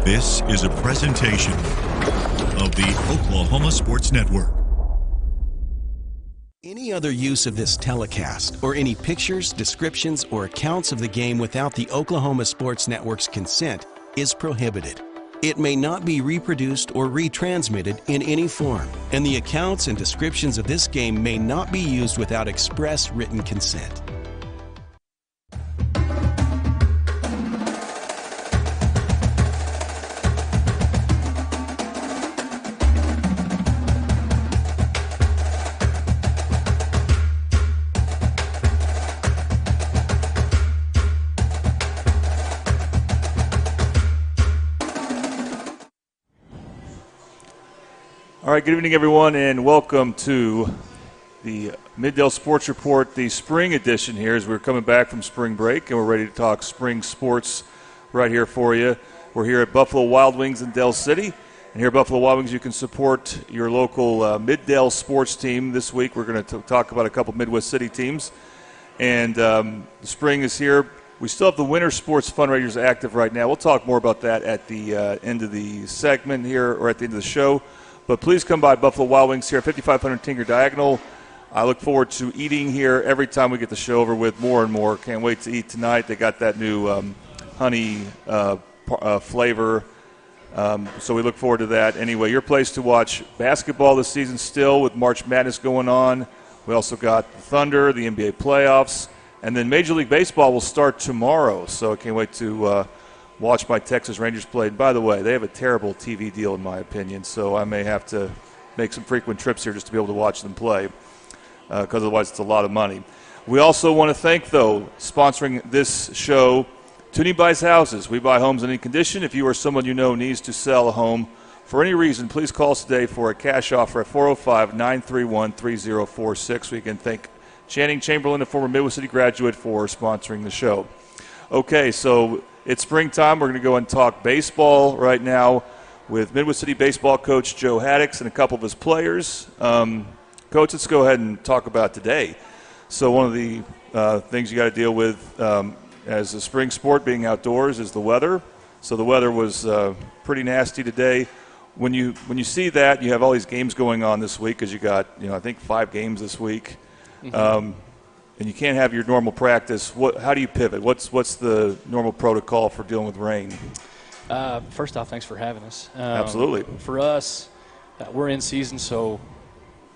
This is a presentation of the Oklahoma Sports Network. Any other use of this telecast or any pictures, descriptions, or accounts of the game without the Oklahoma Sports Network's consent is prohibited. It may not be reproduced or retransmitted in any form, and the accounts and descriptions of this game may not be used without express written consent. All right, good evening, everyone, and welcome to the Mid-Dale Sports Report, the spring edition here as we're coming back from spring break, and we're ready to talk spring sports right here for you. We're here at Buffalo Wild Wings in Dale City, and here at Buffalo Wild Wings you can support your local Mid-Dale sports team. This week we're going to talk about a couple Midwest City teams, and the spring is here. We still have the winter sports fundraisers active right now. We'll talk more about that at the end of the segment here, or at the end of the show. But please come by Buffalo Wild Wings here at 5500 Tinker Diagonal. I look forward to eating here every time we get the show over with, more and more. Can't wait to eat tonight. They got that new honey flavor, so we look forward to that. Anyway, your place to watch basketball this season still with March Madness going on. We also got the Thunder, the NBA playoffs, and then Major League Baseball will start tomorrow, so I can't wait to watch my Texas Rangers play. And by the way, they have a terrible TV deal in my opinion, so I may have to make some frequent trips here just to be able to watch them play, because otherwise it's a lot of money. We also want to thank, though, sponsoring this show, Toonie Buys Houses. We buy homes in any condition. If you or someone you know needs to sell a home for any reason, please call us today for a cash offer at 405-931-3046. We can thank Channing Chamberlain, a former Midwest City graduate, for sponsoring the show. Okay, so it's springtime. We're going to go and talk baseball right now with Midwest City baseball coach Joe Haddix and a couple of his players. Coach, let's go ahead and talk about today. So one of the things you got to deal with as a spring sport, being outdoors, is the weather. So the weather was pretty nasty today. When you see that, you have all these games going on this week, because you got, I think 5 games this week. Mm-hmm. And you can't have your normal practice. How do you pivot? What's the normal protocol for dealing with rain? First off, thanks for having us. Absolutely. For us, we're in season, so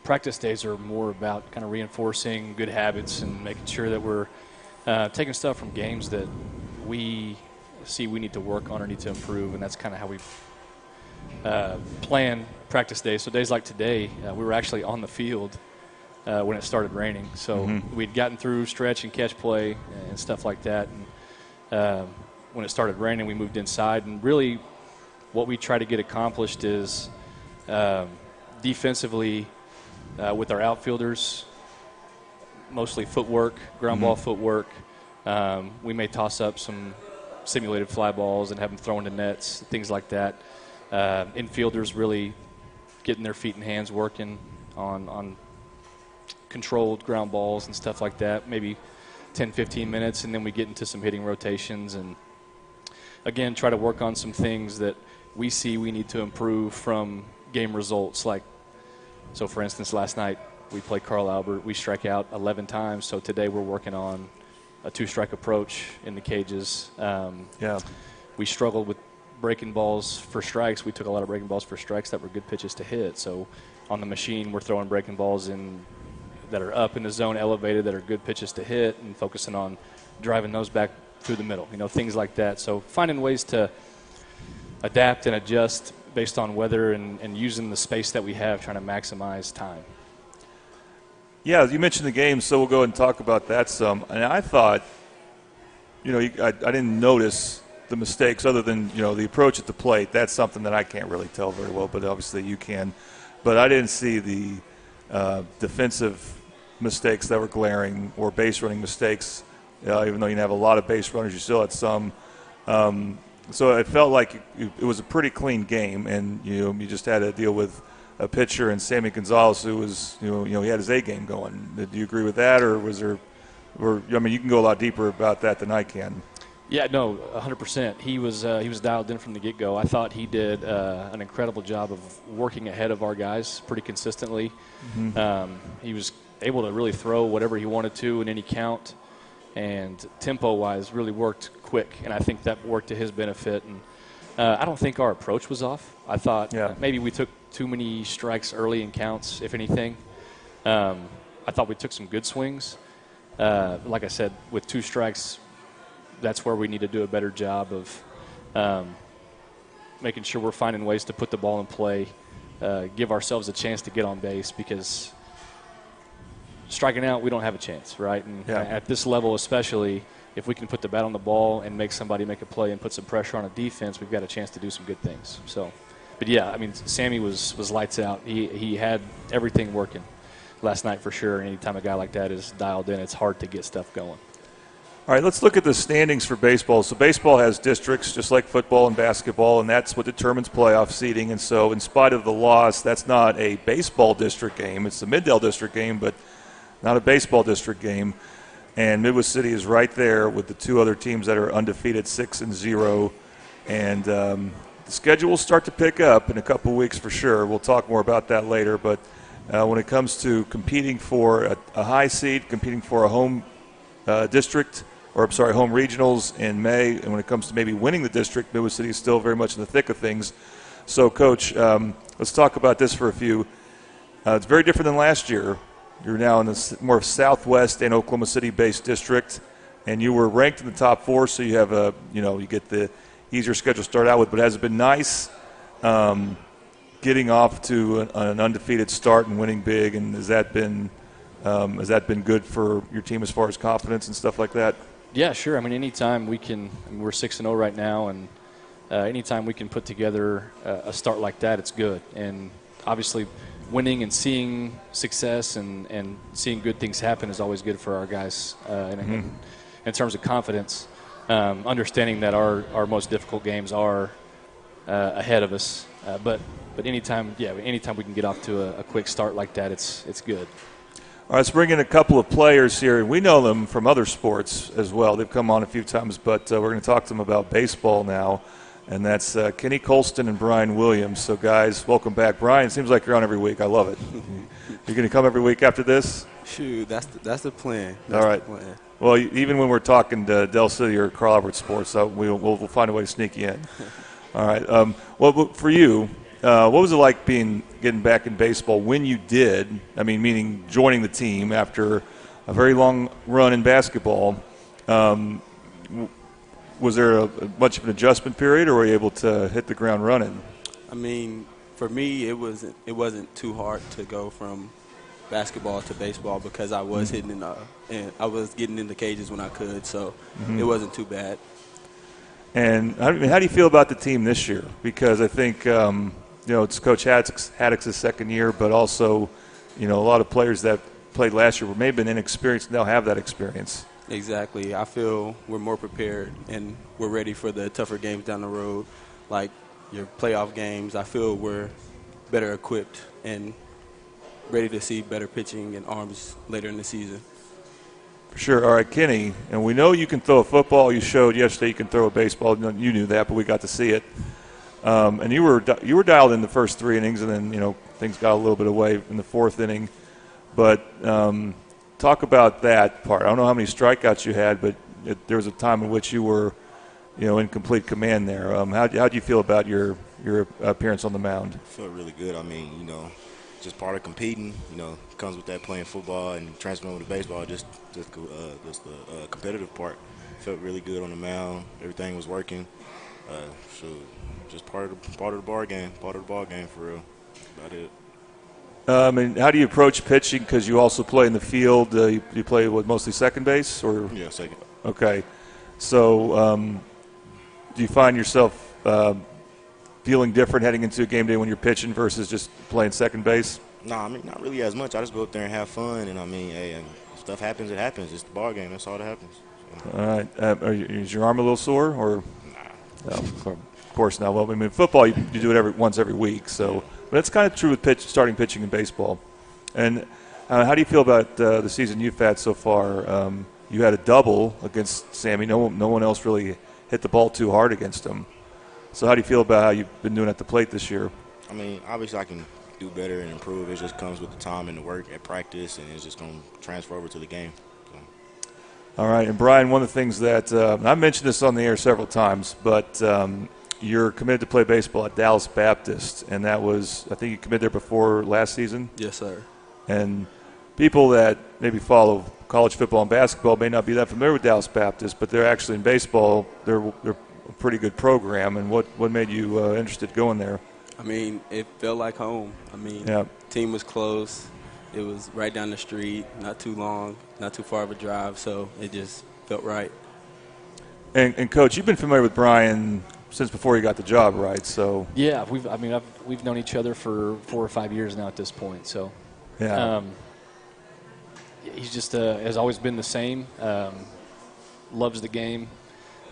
practice days are more about kind of reinforcing good habits and making sure that we're taking stuff from games that we see we need to work on or need to improve, and that's kind of how we plan practice days. So days like today, we were actually on the field when it started raining. So we'd gotten through stretch and catch play and stuff like that. And when it started raining, we moved inside. And really what we try to get accomplished is defensively with our outfielders, mostly footwork, ground ball footwork. We may toss up some simulated fly balls and have them throw into nets, things like that. Infielders really getting their feet and hands working on controlled ground balls and stuff like that, maybe 10, 15 minutes, and then we get into some hitting rotations and, again, try to work on some things that we see we need to improve from game results. So for instance, last night we played Carl Albert. We strike out 11 times, so today we're working on a 2-strike approach in the cages. We struggled with breaking balls for strikes. We took a lot of breaking balls for strikes that were good pitches to hit. So on the machine, we're throwing breaking balls in that are up in the zone, elevated, that are good pitches to hit, and focusing on driving those back through the middle, things like that. So finding ways to adapt and adjust based on weather and using the space that we have, trying to maximize time. Yeah, you mentioned the game, so we'll go and talk about that some. And I thought, I didn't notice the mistakes other than, the approach at the plate. That's something that I can't really tell very well, but obviously you can. But I didn't see the defensive mistakes that were glaring, or base running mistakes. Even though you have a lot of base runners, you still had some. So it felt like it was a pretty clean game, and you just had to deal with a pitcher and Sammy Gonzalez, who was he had his A game going. Do you agree with that, or was there? Or you can go a lot deeper about that than I can. Yeah, no, 100%. He was dialed in from the get-go. I thought he did an incredible job of working ahead of our guys pretty consistently. He was able to really throw whatever he wanted to in any count, and tempo-wise really worked quick, and I think that worked to his benefit. And I don't think our approach was off. I thought maybe we took too many strikes early in counts, if anything. I thought we took some good swings. Like I said, with 2 strikes, that's where we need to do a better job of making sure we're finding ways to put the ball in play, give ourselves a chance to get on base, because striking out, we don't have a chance, right? And at this level especially, if we can put the bat on the ball and make somebody make a play and put some pressure on a defense, we've got a chance to do some good things. So, but yeah, I mean, Sammy was lights out. He had everything working last night for sure. And anytime a guy like that is dialed in, it's hard to get stuff going. All right, let's look at the standings for baseball. So baseball has districts just like football and basketball, and that's what determines playoff seeding. And so in spite of the loss, that's not a baseball district game. It's the Middale district game, but not a baseball district game. And Midwest City is right there with the 2 other teams that are undefeated, 6-0. And the schedule will start to pick up in a couple weeks for sure. We'll talk more about that later. But when it comes to competing for a high seed, competing for a home district, home regionals in May, and when it comes to maybe winning the district, Midwest City is still very much in the thick of things. So, Coach, let's talk about this for a few. It's very different than last year. You're now in the more southwest and Oklahoma City-based district, and you were ranked in the top 4, so you have you get the easier schedule to start out with. But has it been nice getting off to an undefeated start and winning big, and has that been good for your team as far as confidence and stuff like that? Yeah, sure. I mean, anytime we can, we're 6-0 right now, and anytime we can put together a start like that, it's good. And obviously, winning and seeing success and seeing good things happen is always good for our guys in terms of confidence. Understanding that our most difficult games are ahead of us, but anytime we can get off to a quick start like that, it's good. All right, let's bring in a couple of players here. We know them from other sports as well. They've come on a few times, but we're going to talk to them about baseball now, and that's Kenny Colston and Brian Williams. So, guys, welcome back. Brian, seems like you're on every week. I love it. You're going to come every week after this? Shoot, that's the plan. All right. The plan. Well, even when we're talking to Del City or Carl Albert Sports, we'll find a way to sneak you in. All right. Well, for you, what was it like getting back in baseball when you did? I mean, meaning joining the team after a very long run in basketball. Was there much of an adjustment period, or were you able to hit the ground running? I mean, for me, it wasn't too hard to go from basketball to baseball because I was hitting and I was getting in the cages when I could, so it wasn't too bad. And how do you feel about the team this year? Because I think it's Coach Haddock's second year, but also a lot of players that played last year may have been inexperienced and now have that experience. Exactly. I feel we're more prepared and we're ready for the tougher games down the road, like your playoff games. I feel we're better equipped and ready to see better pitching and arms later in the season. For sure. All right, Kenny, and we know you can throw a football. You showed yesterday you can throw a baseball. You knew that, but we got to see it. And you were dialed in the first 3 innings, and then things got a little bit away in the 4th inning. But talk about that part. I don't know how many strikeouts you had, but there was a time in which you were, in complete command there. How do you feel about your appearance on the mound? I feel really good. I mean, just part of competing. Comes with that playing football and transferring over to baseball. Just the competitive part. Felt really good on the mound. Everything was working. So just part of the ball game. Part of the ball game for real. About it. And how do you approach pitching? Because you also play in the field. You play mostly second base, or yeah, second. Okay. So do you find yourself feeling different heading into a game day when you're pitching versus just playing second base? No, I mean, not really as much. I just go up there and have fun, and I mean, hey, if stuff happens, it happens. It's the ball game. That's all that happens. So. All right. Is your arm a little sore, or? Nah. No, of course not. Well, I mean, football you do it once every week, so. But it's kind of true with starting pitching in baseball. And how do you feel about the season you've had so far? You had a double against Sammy. No one else really hit the ball too hard against them. So how do you feel about how you've been doing at the plate this year? I mean, obviously I can do better and improve. It just comes with the time and the work at practice, and it's just going to transfer over to the game. So. All right, and Brian, one of the things that I mentioned this on the air several times, but you're committed to play baseball at Dallas Baptist, and that was, I think you committed there before last season? Yes, sir. And people that maybe follow college football and basketball may not be that familiar with Dallas Baptist, but they're actually in baseball, they're a pretty good program. And what made you interested going there? I mean, it felt like home. I mean, Yeah. team was close. It was right down the street, not too long, not too far of a drive, so it just felt right. And Coach, you've been familiar with Brian since before you got the job, right? So Yeah, we've known each other for 4 or 5 years now at this point. So yeah, he's just has always been the same. Loves the game.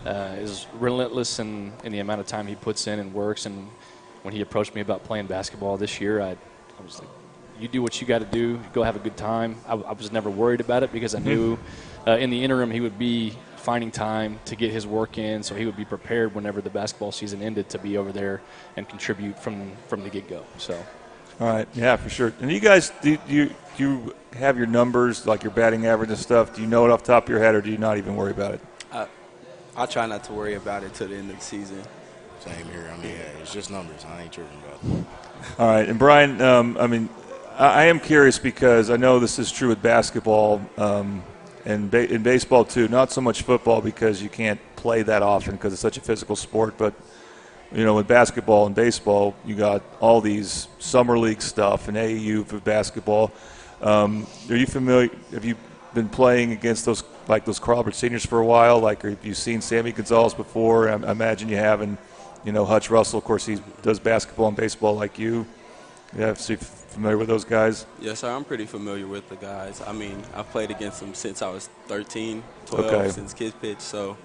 Is relentless in the amount of time he puts in and works. And when he approached me about playing basketball this year, I was like, you do what you got to do. Go have a good time. I was never worried about it because I knew in the interim he would be finding time to get his work in, so he would be prepared whenever the basketball season ended to be over there and contribute from the get-go. So, all right, yeah, for sure. And you guys, do you have your numbers, like your batting average and stuff? Do you know it off the top of your head, or do you not even worry about it? I try not to worry about it till the end of the season. Same here. I mean, yeah, it's just numbers. I ain't tripping about it. All right, and Brian, I mean, I am curious because I know this is true with basketball and in baseball too. Not so much football because you can't play that often because it's such a physical sport. But you know, with basketball and baseball, you got all these summer league stuff and AAU for basketball. Are you familiar? Have you been playing against those Carl Albert seniors for a while? Like, have you seen Sammy Gonzalez before? I imagine you have. And you know, Hutch Russell, of course, he does basketball and baseball like you. Yeah, so you're familiar with those guys? Yes, sir. I'm pretty familiar with the guys. I mean, I've played against them since I was 13, 12, Okay. since kids pitch. So,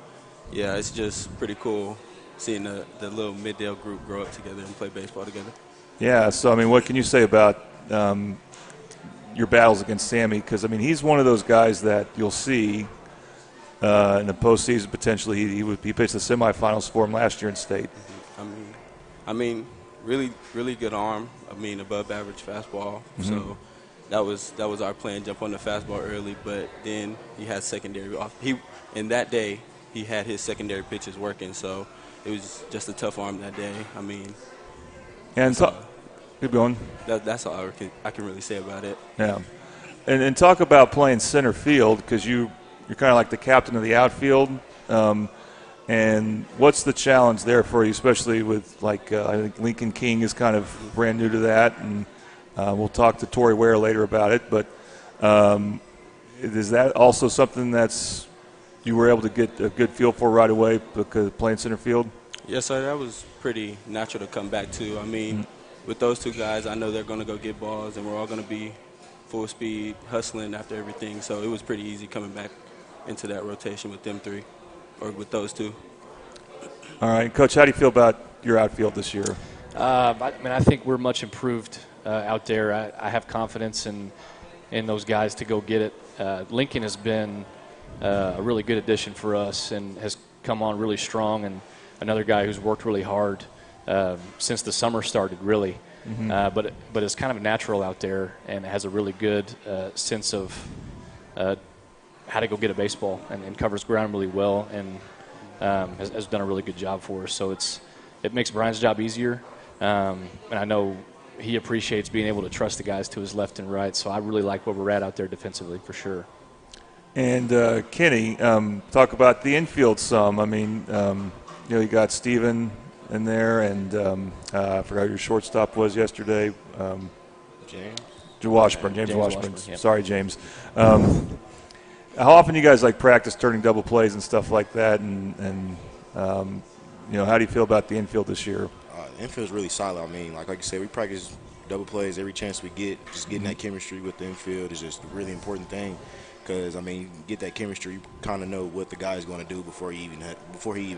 yeah, it's just pretty cool seeing the little Middale group grow up together and play baseball together. Yeah, so, I mean, what can you say about your battles against Sammy? Because, I mean, he's one of those guys that you'll see in the postseason potentially. He pitched the semifinals for him last year in state. I mean, really good arm. I mean, above average fastball. So that was our plan, jump on the fastball early. But then he had secondary off. In that day, he had his secondary pitches working. So it was just a tough arm that day. I mean, And keep going. that's all I can really say about it. Yeah, and talk about playing center field because you're kind of like the captain of the outfield. And what's the challenge there for you, especially with I think Lincoln King is kind of brand new to that, and we'll talk to Torrey Ware later about it. But is that also something that's you were able to get a good feel for right away because playing center field? Yes, sir. That was pretty natural to come back to. I mean, with those two guys, I know they're going to go get balls, and we're all going to be full speed, hustling after everything. So it was pretty easy coming back into that rotation with them three. Or with those two. All right, Coach, how do you feel about your outfield this year? I think we're much improved out there. I have confidence in those guys to go get it. Lincoln has been a really good addition for us and has come on really strong, and another guy who's worked really hard since the summer started, really. But it's kind of natural out there and has a really good sense of how to go get a baseball and covers ground really well and has done a really good job for us. So it makes Brian's job easier. And I know he appreciates being able to trust the guys to his left and right. So I really like where we're at out there defensively for sure. And Kenny, talk about the infield some. I mean, you got Steven in there, and I forgot who your shortstop was yesterday. James Washburn. Yep. Sorry, James. How often you guys practice turning double plays and stuff like that? And how do you feel about the infield this year? The infield's really solid. I mean, like you said, we practice double plays every chance we get. Just getting that chemistry with the infield is just a really important thing. Because I mean, you get that chemistry, you kind of know what the guy's going to do before he even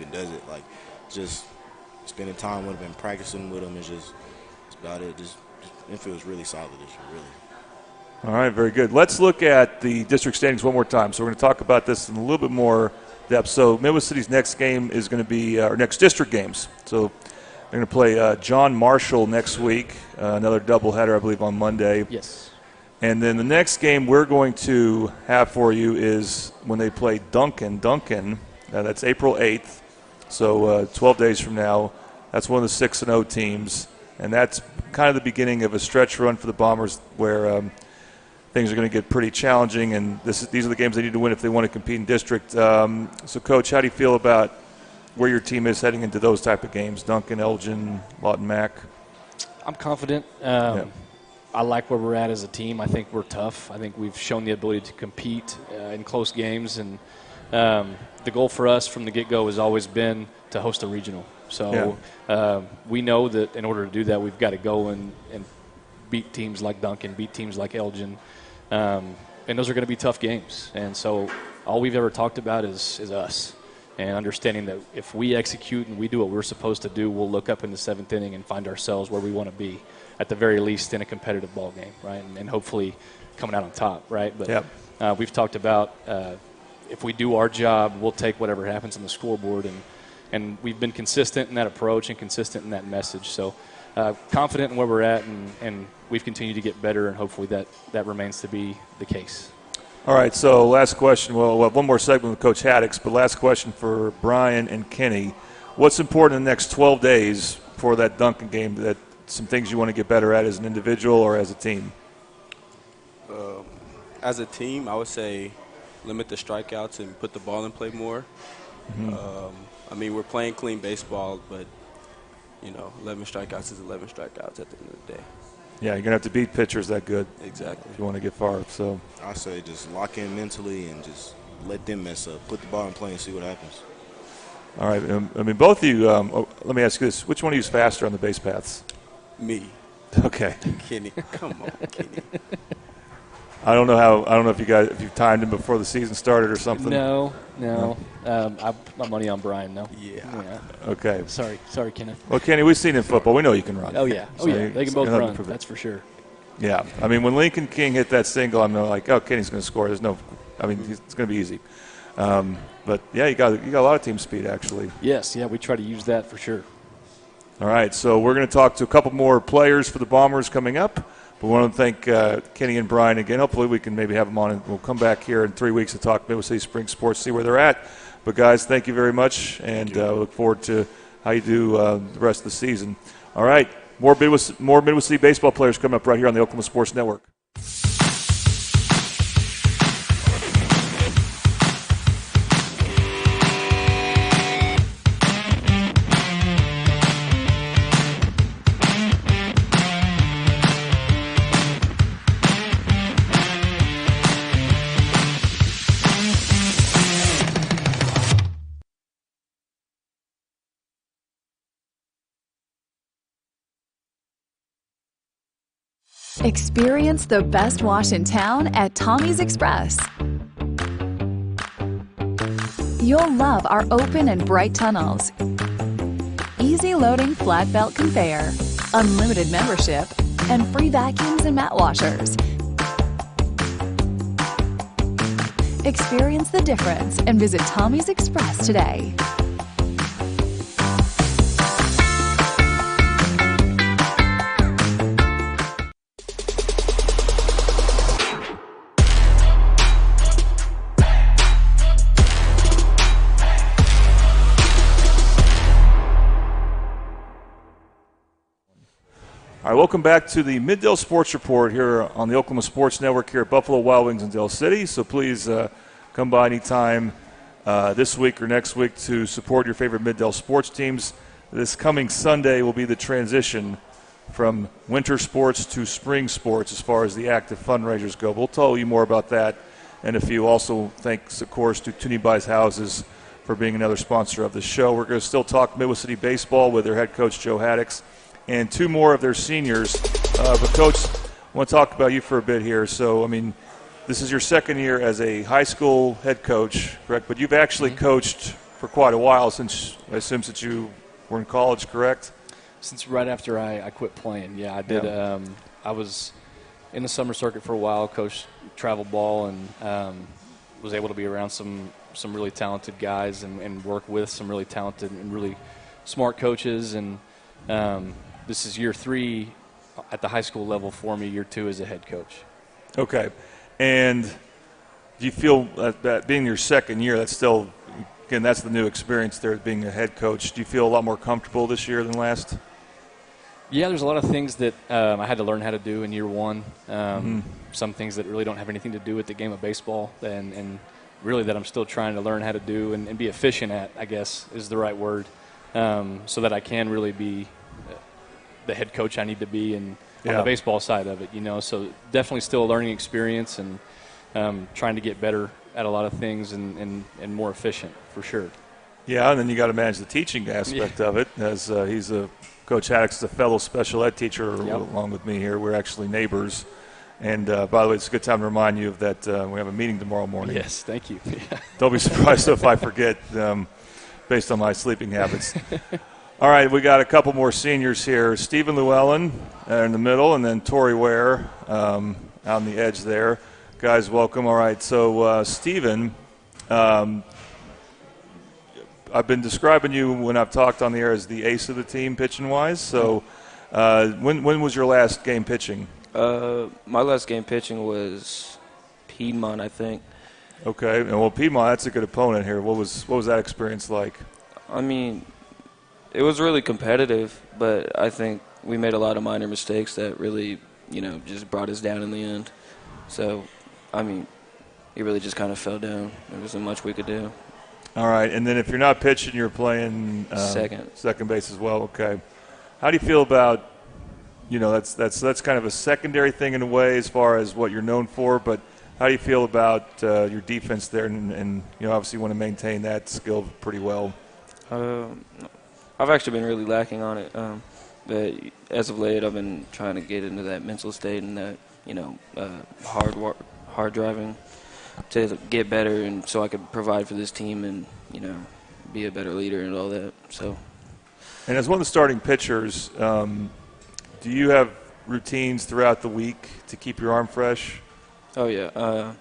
does it. Like, just spending time with him and practicing with him is just about it. Just infield's really solid this year, really. All right, very good. Let's look at the district standings one more time. So we're going to talk about this in a little bit more depth. So Midwest City's next game is going to be our next district games. So they're going to play John Marshall next week, another doubleheader, I believe, on Monday. Yes. And then the next game we're going to have for you is when they play Duncan. That's April 8th, so 12 days from now. That's one of the 6-0 teams, and that's kind of the beginning of a stretch run for the Bombers where things are going to get pretty challenging, and these are the games they need to win if they want to compete in district. So, Coach, how do you feel about where your team is heading into those type of games, Duncan, Elgin, Lawton Mac? I'm confident. I like where we're at as a team. I think we're tough. I think we've shown the ability to compete in close games, and the goal for us from the get-go has always been to host a regional. So we know that in order to do that, we've got to go and beat teams like Duncan, beat teams like Elgin, and those are going to be tough games. And so all we've ever talked about is us, and understanding that if we execute and we do what we're supposed to do, we'll look up in the 7th inning and find ourselves where we want to be, at the very least in a competitive ball game, right? And hopefully coming out on top, right? But we've talked about if we do our job, we'll take whatever happens on the scoreboard, and we've been consistent in that approach and consistent in that message. So confident in where we're at, and we've continued to get better, and hopefully that remains to be the case. All right, so last question. Well, we'll have one more segment with Coach Haddix, but last question for Brian and Kenny. What's important in the next 12 days for that Duncan game, that some things you want to get better at as an individual or as a team? As a team, I would say limit the strikeouts and put the ball in play more. I mean, we're playing clean baseball, but, 11 strikeouts is 11 strikeouts at the end of the day. Yeah, you're going to have to beat pitchers that good. Exactly. If you want to get far. So I say just lock in mentally and just let them mess up. Put the ball in play and see what happens. All right. I mean, both of you, let me ask you this. Which one of you is faster on the base paths? Me. Okay. Kenny. Come on, Kenny. I don't know if you timed him before the season started or something. No. My money on Brian, though. Yeah. Okay. Sorry, Kenneth. Well, Kenny, we've seen in football. We know you can run. Oh, yeah. They can both run. That's for sure. Yeah. I mean, when Lincoln King hit that single, I'm like, oh, Kenny's going to score. It's going to be easy. But, yeah, you got a lot of team speed, actually. Yes, we try to use that for sure. All right, so we're going to talk to a couple more players for the Bombers coming up. We want to thank Kenny and Brian again. Hopefully we can maybe have them on, and we'll come back here in 3 weeks to talk Midwest City Spring Sports, see where they're at. But, guys, thank you very much, and look forward to how you do the rest of the season. All right, more Midwest City baseball players coming up right here on the Oklahoma Sports Network. Experience the best wash in town at Tommy's Express. You'll love our open and bright tunnels, easy loading flat belt conveyor, unlimited membership, and free vacuums and mat washers. Experience the difference and visit Tommy's Express today. All right, welcome back to the Mid-Dale Sports Report here on the Oklahoma Sports Network here at Buffalo Wild Wings in Dale City. So please come by anytime this week or next week to support your favorite Mid-Dale sports teams. This coming Sunday will be the transition from winter sports to spring sports as far as the active fundraisers go. We'll tell you more about that and a few. Also, thanks, of course, to Toonie Buys Houses for being another sponsor of the show. We're going to still talk Midwest City baseball with their head coach, Joe Haddix, and two more of their seniors. But, Coach, I want to talk about you for a bit here. So, I mean, this is your second year as a high school head coach, correct? But you've actually coached for quite a while since you were in college, correct? Since right after I quit playing, I did. Yeah. I was in the summer circuit for a while, coached travel ball, and was able to be around some really talented guys and work with some really talented and really smart coaches. And this is year 3 at the high school level for me, year 2 as a head coach. Okay. And do you feel that being your second year, that's still, again, that's the new experience there, being a head coach. Do you feel a lot more comfortable this year than last? Yeah, there's a lot of things that I had to learn how to do in year 1. Some things that really don't have anything to do with the game of baseball, and really that I'm still trying to learn how to do and be efficient at, I guess, is the right word, so that I can really be the head coach I need to be on the baseball side of it, So definitely still a learning experience, and trying to get better at a lot of things and more efficient for sure. Yeah, and then you got to manage the teaching aspect of it, as Coach Haddock's a fellow special ed teacher along with me here. We're actually neighbors. And, by the way, it's a good time to remind you of that we have a meeting tomorrow morning. Yes, thank you. Don't be surprised if I forget based on my sleeping habits. All right, we got a couple more seniors here. Stephen Llewellyn in the middle, and then Tori Ware on the edge there. Guys, welcome. All right, so Stephen, I've been describing you when I've talked on the air as the ace of the team pitching-wise. So when was your last game pitching? My last game pitching was Piedmont, I think. Okay, and well, Piedmont, that's a good opponent here. What was that experience like? I mean, it was really competitive, but I think we made a lot of minor mistakes that really, just brought us down in the end. So, I mean, it really just kind of fell down. There wasn't much we could do. All right, and then if you're not pitching, you're playing second base as well. Okay, how do you feel about? That's kind of a secondary thing in a way as far as what you're known for, but how do you feel about your defense there? And obviously you want to maintain that skill pretty well. I've actually been really lacking on it, but as of late I've been trying to get into that mental state and that hard driving to get better, and so I could provide for this team and be a better leader and all that. So. And as one of the starting pitchers. Do you have routines throughout the week to keep your arm fresh? Oh, yeah.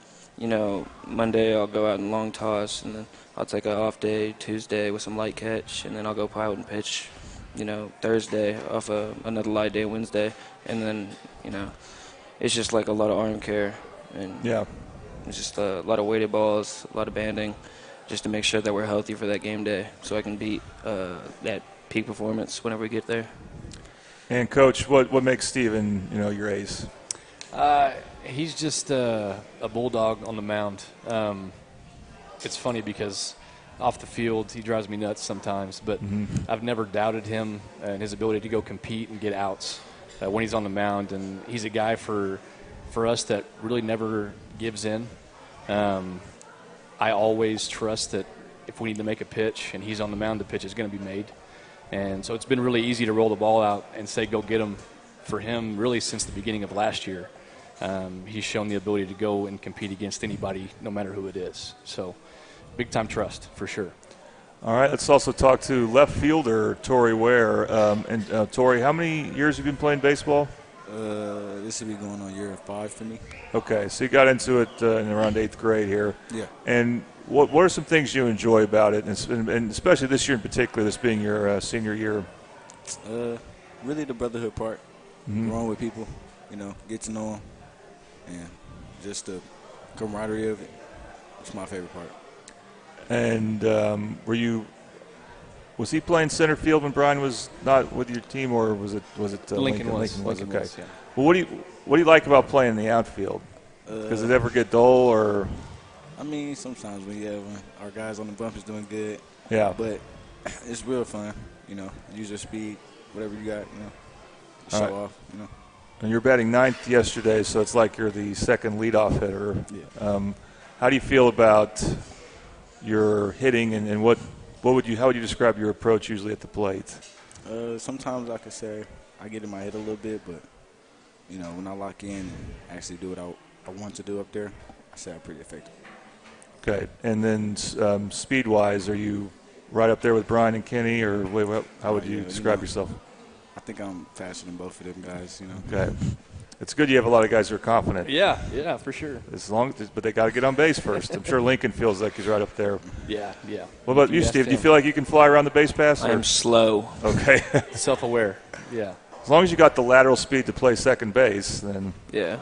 Monday I'll go out and long toss, and then I'll take an off day Tuesday with some light catch, and then I'll go pilot and pitch, Thursday off another light day Wednesday. And then, it's just like a lot of arm care. And it's just a lot of weighted balls, a lot of banding, just to make sure that we're healthy for that game day so I can beat that peak performance whenever we get there. And, Coach, what makes Stephen, your ace? He's just a bulldog on the mound. It's funny because off the field he drives me nuts sometimes, but I've never doubted him and his ability to go compete and get outs when he's on the mound. And he's a guy for us that really never gives in. I always trust that if we need to make a pitch and he's on the mound, the pitch is going to be made. And so it's been really easy to roll the ball out and say go get him for him really since the beginning of last year. He's shown the ability to go and compete against anybody, no matter who it is. So big-time trust for sure. All right, let's also talk to left fielder Tori Ware. Tori, how many years have you been playing baseball? This will be going on year 5 for me. Okay, so you got into it in around 8th grade here. Yeah. And what are some things you enjoy about it, and especially this year in particular, this being your senior year? Really the brotherhood part, growing with people, get to know them, and just the camaraderie of it. It's my favorite part. And was he playing center field when Brian was not with your team, or was it Lincoln was? Lincoln Okay. was, yeah. Well, what do you like about playing in the outfield? Does it ever get dull, or? I mean, sometimes when our guys on the bump is doing good. Yeah. But it's real fun, use your speed, whatever you got, show right. off, And you're batting 9th yesterday, so it's like you're the second leadoff hitter. Yeah. How do you feel about your hitting, and how would you describe your approach usually at the plate? Sometimes I could say I get in my head a little bit, but, when I lock in and actually do what I want to do up there, I say I'm pretty effective. Okay. And then speed-wise, are you right up there with Brian and Kenny, or how would you describe yourself? I think I'm faster than both of them guys, Okay. It's good you have a lot of guys who are confident. Yeah, for sure. But they got to get on base first. I'm sure Lincoln feels like he's right up there. Yeah. What about you, Steve? Do you feel like you can fly around the base pass? I'm slow. Okay. Self-aware. Yeah. As long as you got the lateral speed to play second base, then. Yeah.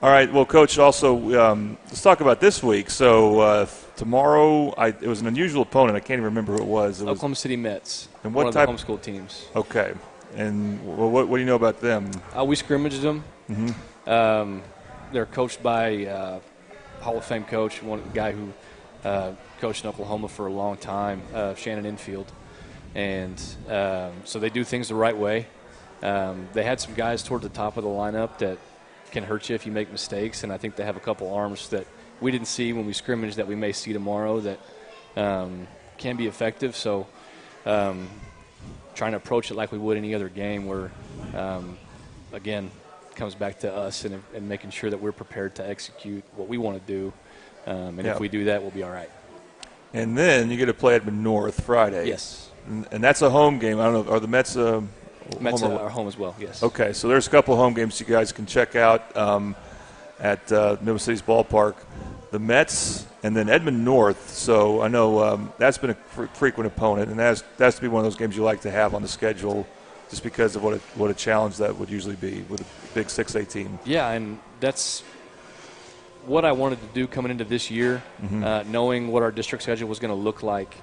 All right. Well, Coach, also let's talk about this week. So tomorrow, it was an unusual opponent. I can't even remember who it was. Oklahoma City Mets. And what one type? of the homeschool teams. Okay. And what do you know about them? We scrimmaged them. Mm-hmm. They're coached by Hall of Fame coach, one guy who coached in Oklahoma for a long time, Shannon Infield. And so they do things the right way. They had some guys toward the top of the lineup that can hurt you if you make mistakes, and I think they have a couple arms that we didn't see when we scrimmaged that we may see tomorrow that can be effective. So trying to approach it like we would any other game where, again, it comes back to us and making sure that we're prepared to execute what we want to do. And if we do that, we'll be all right. And then you get to play Edmond North Friday. Yes. And that's a home game. I don't know. Are the Mets Mets are home as well, yes. Okay, so there's a couple home games you guys can check out at Middle City's ballpark. The Mets and then Edmond North. So I know that's been a frequent opponent, and that's to be one of those games you like to have on the schedule just because of what a challenge that would usually be with a big 6A team. Yeah, and that's what I wanted to do coming into this year, knowing what our district schedule was going to look like,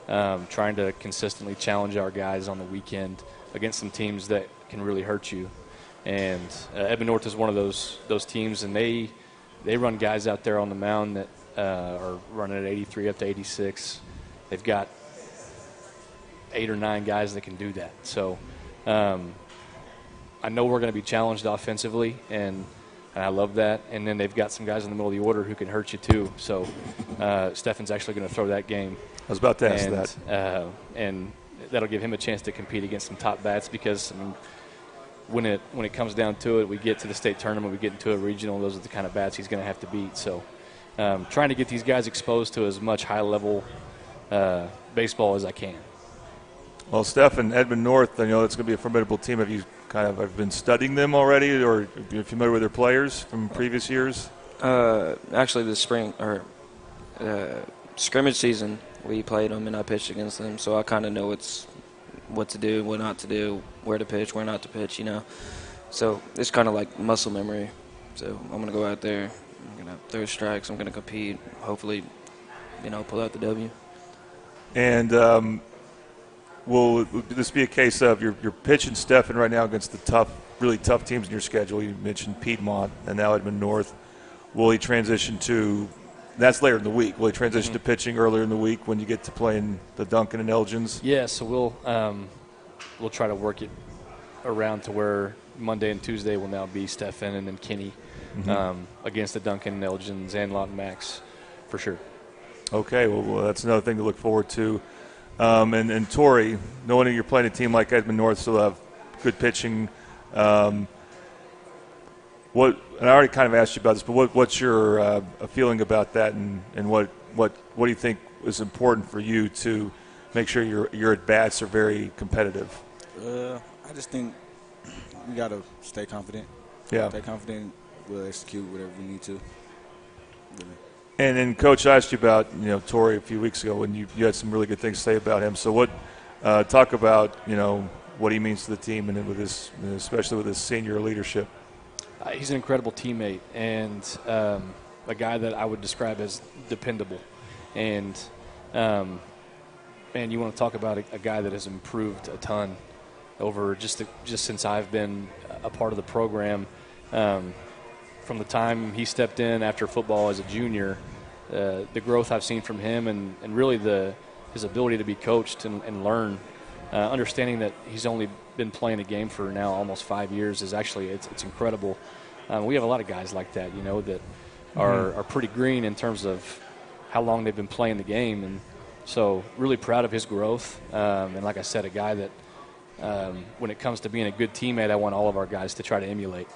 trying to consistently challenge our guys on the weekend against some teams that can really hurt you. And Edmond North is one of those teams, and they run guys out there on the mound that are running at 83 up to 86. They've got 8 or 9 guys that can do that. So I know we're going to be challenged offensively, and I love that. And then they've got some guys in the middle of the order who can hurt you too. So Stefan's actually going to throw that game. I was about to ask that. And that'll give him a chance to compete against some top bats because, I mean, when it comes down to it, we get to the state tournament, we get into a regional, those are the kind of bats he's going to have to beat. So trying to get these guys exposed to as much high-level baseball as I can. Well, Stefan, Edmond North, I know it's going to be a formidable team. Have you have been studying them already, or are you familiar with their players from previous years? Actually, the spring or scrimmage season, we played them and I pitched against them, so I kind of know what to do, what not to do, where to pitch, where not to pitch, So it's kind of like muscle memory. So I'm going to go out there, I'm going to throw strikes, I'm going to compete, hopefully, pull out the W. And will this be a case of you're pitching Stefan right now against the really tough teams in your schedule? You mentioned Piedmont and now Edmond North. Will he transition to – that's later in the week. Will he transition to pitching earlier in the week when you get to playing the Duncan and Elgins? Yeah, so we'll try to work it around to where Monday and Tuesday will now be Stefan and then Kenny against the Duncan and Elgins and Lawton Max for sure. Okay, well, that's another thing to look forward to. And Tori, knowing that you're playing a team like Edmond North, still have good pitching. And I already kind of asked you about this, but what's your feeling about that, and what do you think is important for you to make sure your at bats are very competitive? I just think we gotta stay confident. Yeah, stay confident. We'll execute whatever we need to. Really. And then, Coach, I asked you about Tori a few weeks ago, when you had some really good things to say about him. So talk about what he means to the team, and then especially with his senior leadership. He's an incredible teammate and a guy that I would describe as dependable. And man, you want to talk about a guy that has improved a ton over just since I've been a part of the program. From the time he stepped in after football as a junior, the growth I've seen from him and really his ability to be coached and learn, understanding that he's only been playing a game for now almost 5 years is actually it's incredible. We have a lot of guys like that, that are pretty green in terms of how long they've been playing the game, and so really proud of his growth. And like I said, a guy that when it comes to being a good teammate, I want all of our guys to try to emulate.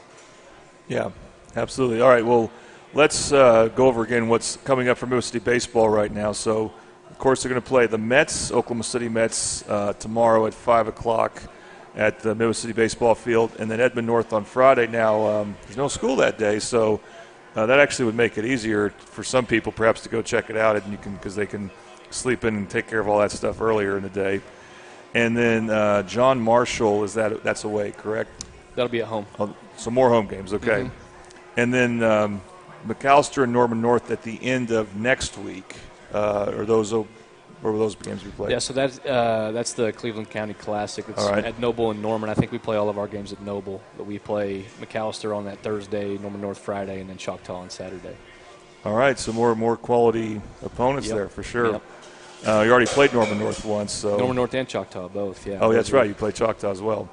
Yeah, absolutely. All right, well, let's go over again what's coming up for Middle City baseball right now. So, of course, they're going to play the Mets, Oklahoma City Mets, tomorrow at 5 o'clock. at the Midwest City Baseball Field, and then Edmond North on Friday. Now, there's no school that day, so that actually would make it easier for some people perhaps to go check it out, and because they can sleep in and take care of all that stuff earlier in the day. And then John Marshall, that's away, correct? That'll be at home. Oh, so more home games, okay. And then McAllister and Norman North at the end of next week. Where will those games be played? Yeah, so that's the Cleveland County Classic. It's at Noble and Norman. I think we play all of our games at Noble, but we play McAllister on that Thursday, Norman North Friday, and then Choctaw on Saturday. All right, so more quality opponents there for sure. Yep. You already played Norman North once. So Norman North and Choctaw both, yeah. Oh, that's right. You played Choctaw as well.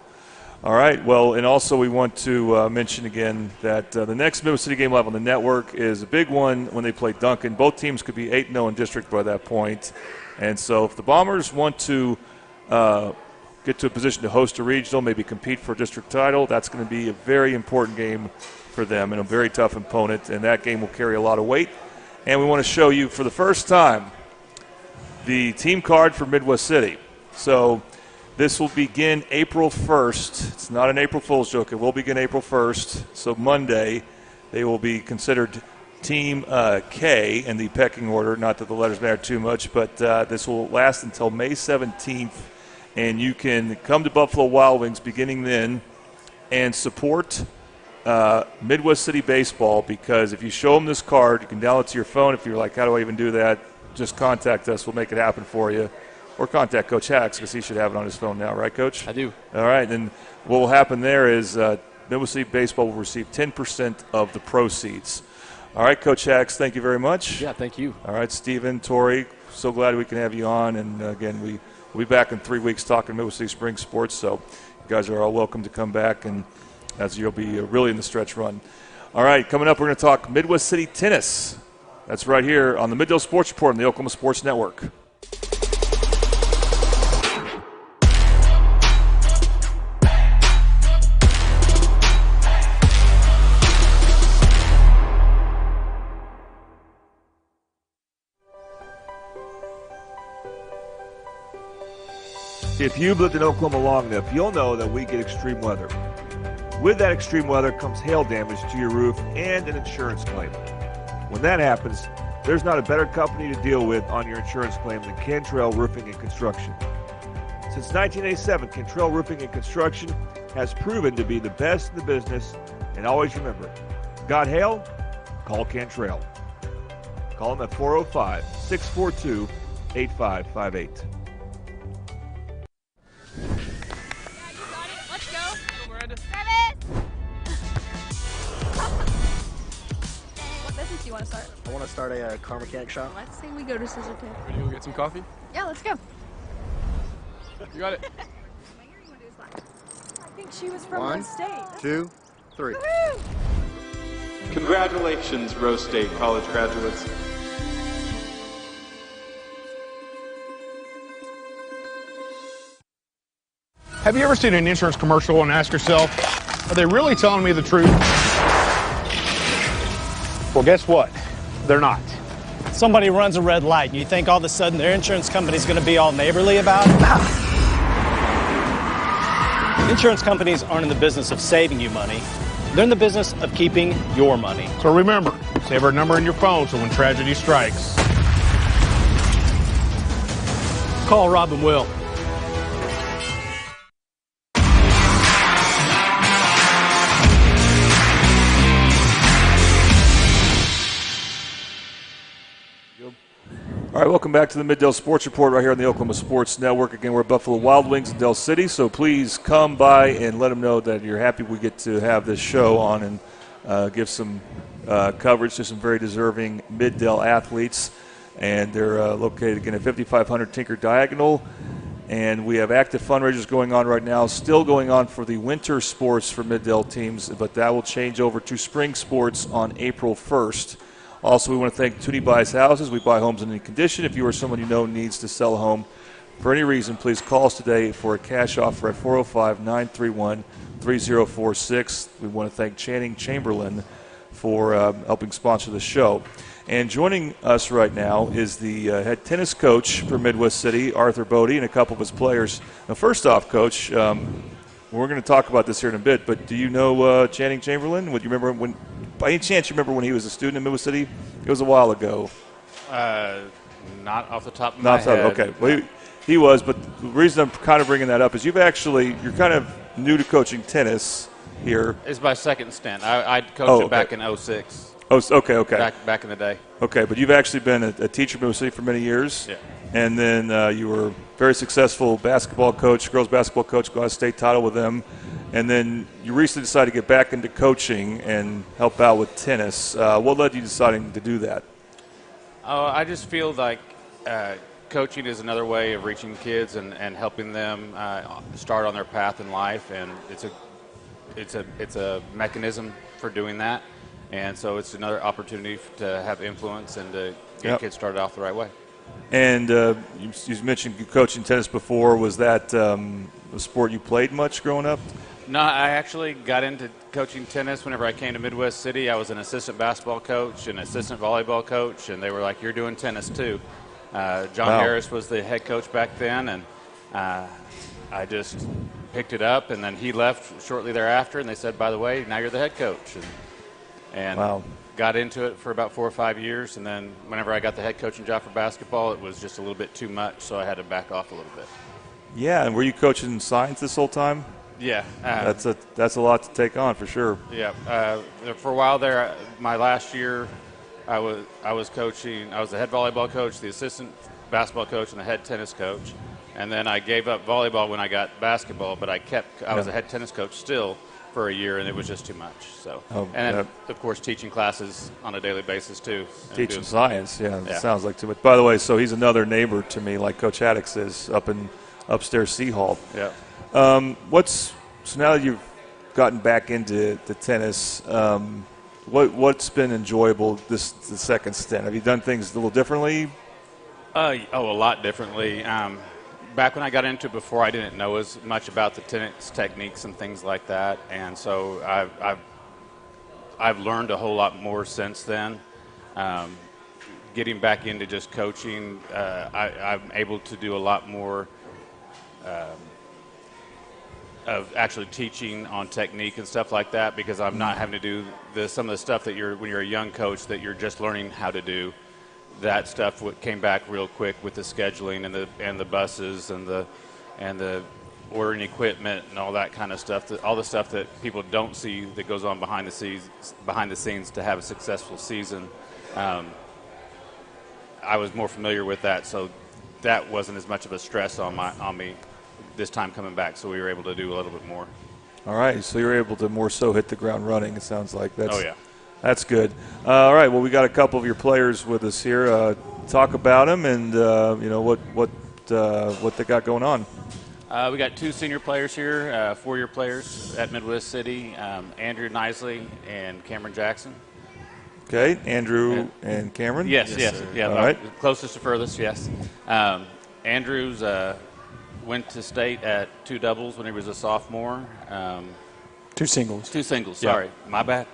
All right. Well, and also we want to mention again that the next Midwest City game live on the network is a big one when they play Duncan. Both teams could be 8-0 in district by that point. And so if the Bombers want to get to a position to host a regional, maybe compete for a district title, that's going to be a very important game for them and a very tough opponent. And that game will carry a lot of weight. And we want to show you for the first time the team card for Midwest City. So this will begin April 1st. It's not an April Fool's joke. It will begin April 1st. So Monday, they will be considered Team K in the pecking order. Not that the letters matter too much, but this will last until May 17th. And you can come to Buffalo Wild Wings beginning then and support Midwest City Baseball, because if you show them this card, you can download it to your phone. If you're like, how do I even do that? Just contact us. We'll make it happen for you. Or contact Coach Hacks, because he should have it on his phone now, right, Coach? I do. All right. Then what will happen there is Midwest City Baseball will receive 10% of the proceeds. All right, Coach Hacks, thank you very much. Yeah, thank you. All right, Stephen, Tori, so glad we can have you on. And, again, we'll be back in 3 weeks talking Midwest City Spring Sports, so you guys are all welcome to come back, and as you'll be really in the stretch run. All right, coming up, we're going to talk Midwest City tennis. That's right here on the Middle Sports Report on the Oklahoma Sports Network. If you've lived in Oklahoma long enough, you'll know that we get extreme weather. With that extreme weather comes hail damage to your roof and an insurance claim. When that happens, there's not a better company to deal with on your insurance claim than Cantrell Roofing and Construction. Since 1987, Cantrell Roofing and Construction has proven to be the best in the business, and always remember, got hail? Call Cantrell. Call them at 405-642-8558. You want to start? I want to start a car mechanic shop. Let's say we go to Scissor Tip. Ready to go get some coffee? Yeah, let's go. You got it. I think she was from One, Rose State. 2, 3. Woo-hoo! Congratulations, Rose State college graduates. Have you ever seen an insurance commercial and asked yourself, are they really telling me the truth? Well, guess what? They're not. Somebody runs a red light, and you think all of a sudden their insurance company's going to be all neighborly about it? Insurance companies aren't in the business of saving you money. They're in the business of keeping your money. So remember, save our number in your phone so when tragedy strikes, Call Rob and Will. All right, welcome back to the Middale Sports Report right here on the Oklahoma Sports Network. Again, we're at Buffalo Wild Wings in Del City, so please come by and let them know that you're happy we get to have this show on and give some coverage to some very deserving Mid-Del athletes. And they're located, again, at 5500 Tinker Diagonal. And we have active fundraisers going on right now, still going on for the winter sports for Mid-Del teams, but that will change over to spring sports on April 1st. Also, we want to thank Toonie Buys Houses. We buy homes in any condition. If you or someone you know needs to sell a home for any reason, please call us today for a cash offer at 405-931-3046. We want to thank Channing Chamberlain for helping sponsor the show. And joining us right now is the head tennis coach for Midwest City, Arthur Bodie, and a couple of his players. Now, first off, Coach, we're going to talk about this here in a bit, but do you know Channing Chamberlain? Would you remember when, by any chance, you remember when he was a student in Midwest City? It was a while ago. Not off the top of my head. Okay. Well, he was, but the reason I'm kind of bringing that up is you're kind of new to coaching tennis here. It's my second stint. I coached it back in 06. Oh, okay. Back in the day. Okay, but you've actually been a teacher in Midwest City for many years. Yeah. And then you were very successful basketball coach, girls basketball coach, got a state title with them. And then you recently decided to get back into coaching and help out with tennis. What led you deciding to do that? I just feel like coaching is another way of reaching kids and helping them start on their path in life, and it's a mechanism for doing that. And so it's another opportunity to have influence and to get kids started off the right way. And you mentioned coaching tennis before. Was that a sport you played much growing up? No, I actually got into coaching tennis whenever I came to Midwest City. I was an assistant basketball coach and assistant volleyball coach, and they were like, "You're doing tennis too." John Harris was the head coach back then, and I just picked it up, and then he left shortly thereafter, and they said, "By the way, now you're the head coach." And got into it for about 4 or 5 years, and then whenever I got the head coaching job for basketball, it was just a little bit too much, so I had to back off a little bit. Yeah, and were you coaching science this whole time? Yeah. That's a lot to take on for sure. Yeah. For a while there, my last year, I was coaching. I was the head volleyball coach, the assistant basketball coach, and the head tennis coach. And then I gave up volleyball when I got basketball, but I was a head tennis coach still for a year, and it was just too much. So, of course, teaching classes on a daily basis too. Teaching science, sounds like too much. By the way, so he's another neighbor to me, like Coach Haddix is up in upstairs C Hall. Yeah. So now that you've gotten back into the tennis, what's been enjoyable the second stint? Have you done things a little differently? A lot differently. Back when I got into it before, I didn't know as much about the tennis techniques and things like that, and so I've learned a whole lot more since then. Getting back into just coaching, I'm able to do a lot more of actually teaching on technique and stuff like that, because I'm not having to do some of the stuff that when you're a young coach that you're just learning how to do. That stuff came back real quick with the scheduling and the buses and the ordering equipment and all that kind of stuff. All the stuff that people don't see that goes on behind the scenes to have a successful season. I was more familiar with that, so that wasn't as much of a stress on me this time coming back. So we were able to do a little bit more. All right, so you're able to more so hit the ground running. It sounds like that's. Oh yeah. That's good. All right. Well, we got a couple of your players with us here. Talk about them and what they got going on. We got 2 senior players here, 4-year players at Midwest City, Andrew Nisley and Cameron Jackson. Okay, Andrew and Cameron. Yes. Yeah. All right. Closest to furthest. Yes. Andrews went to state at 2 doubles when he was a sophomore. 2 singles. 2 singles. Sorry, my bad.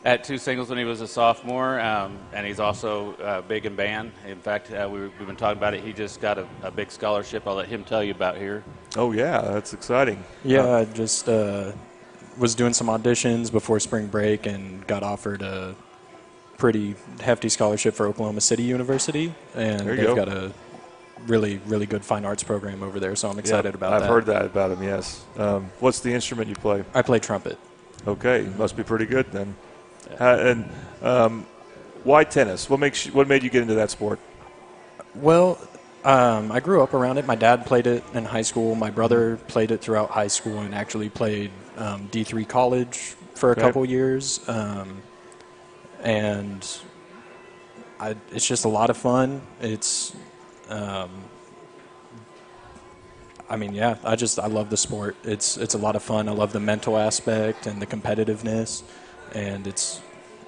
At 2 singles when he was a sophomore, and he's also big in band. In fact, we've been talking about it. He just got a big scholarship. I'll let him tell you about here. Oh, yeah, that's exciting. Yeah, I just was doing some auditions before spring break and got offered a pretty hefty scholarship for Oklahoma City University, and they've got a really, really good fine arts program over there, so I'm excited about that. I've heard that about him, yes. What's the instrument you play? I play trumpet. Okay, must be pretty good then. And why tennis? What made you get into that sport? Well, I grew up around it. My dad played it in high school. My brother played it throughout high school and actually played D3 college for a couple years. And it's just a lot of fun. It's, I love the sport. It's a lot of fun. I love the mental aspect and the competitiveness, and it's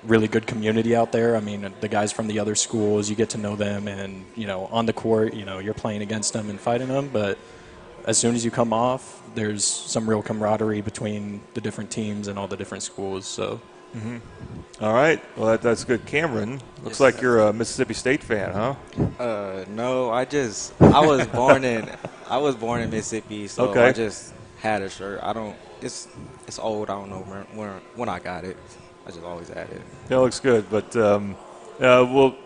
really good community out there. I mean, the guys from the other schools, you get to know them, and, on the court, you're playing against them and fighting them, but as soon as you come off, there's some real camaraderie between the different teams and all the different schools, so. Mm-hmm. All right. Well, that's good. Cameron, looks like you're a Mississippi State fan, huh? No, I was born in Mississippi, so I just had a shirt. I don't. It's old. I don't know when I got it. I just always had it. That looks good. But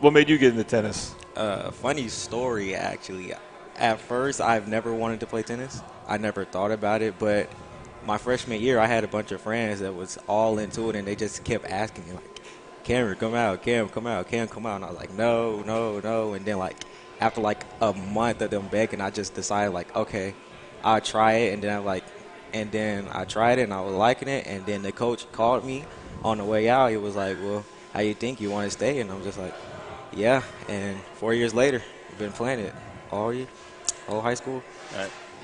what made you get into tennis? Funny story, actually. At first, I've never wanted to play tennis. I never thought about it, but my freshman year, I had a bunch of friends that was all into it, and they just kept asking me, like, Cameron, come out, Cam, come out, Cam, come out. And I was like, no. And then, like, after, like, a month of them begging, I just decided, like, okay, I'll try it. And then I tried it, and I was liking it. And then the coach called me on the way out. He was like, well, how you think, you want to stay? And I'm just like, yeah. And 4 years later, I've been playing it all year, all high school.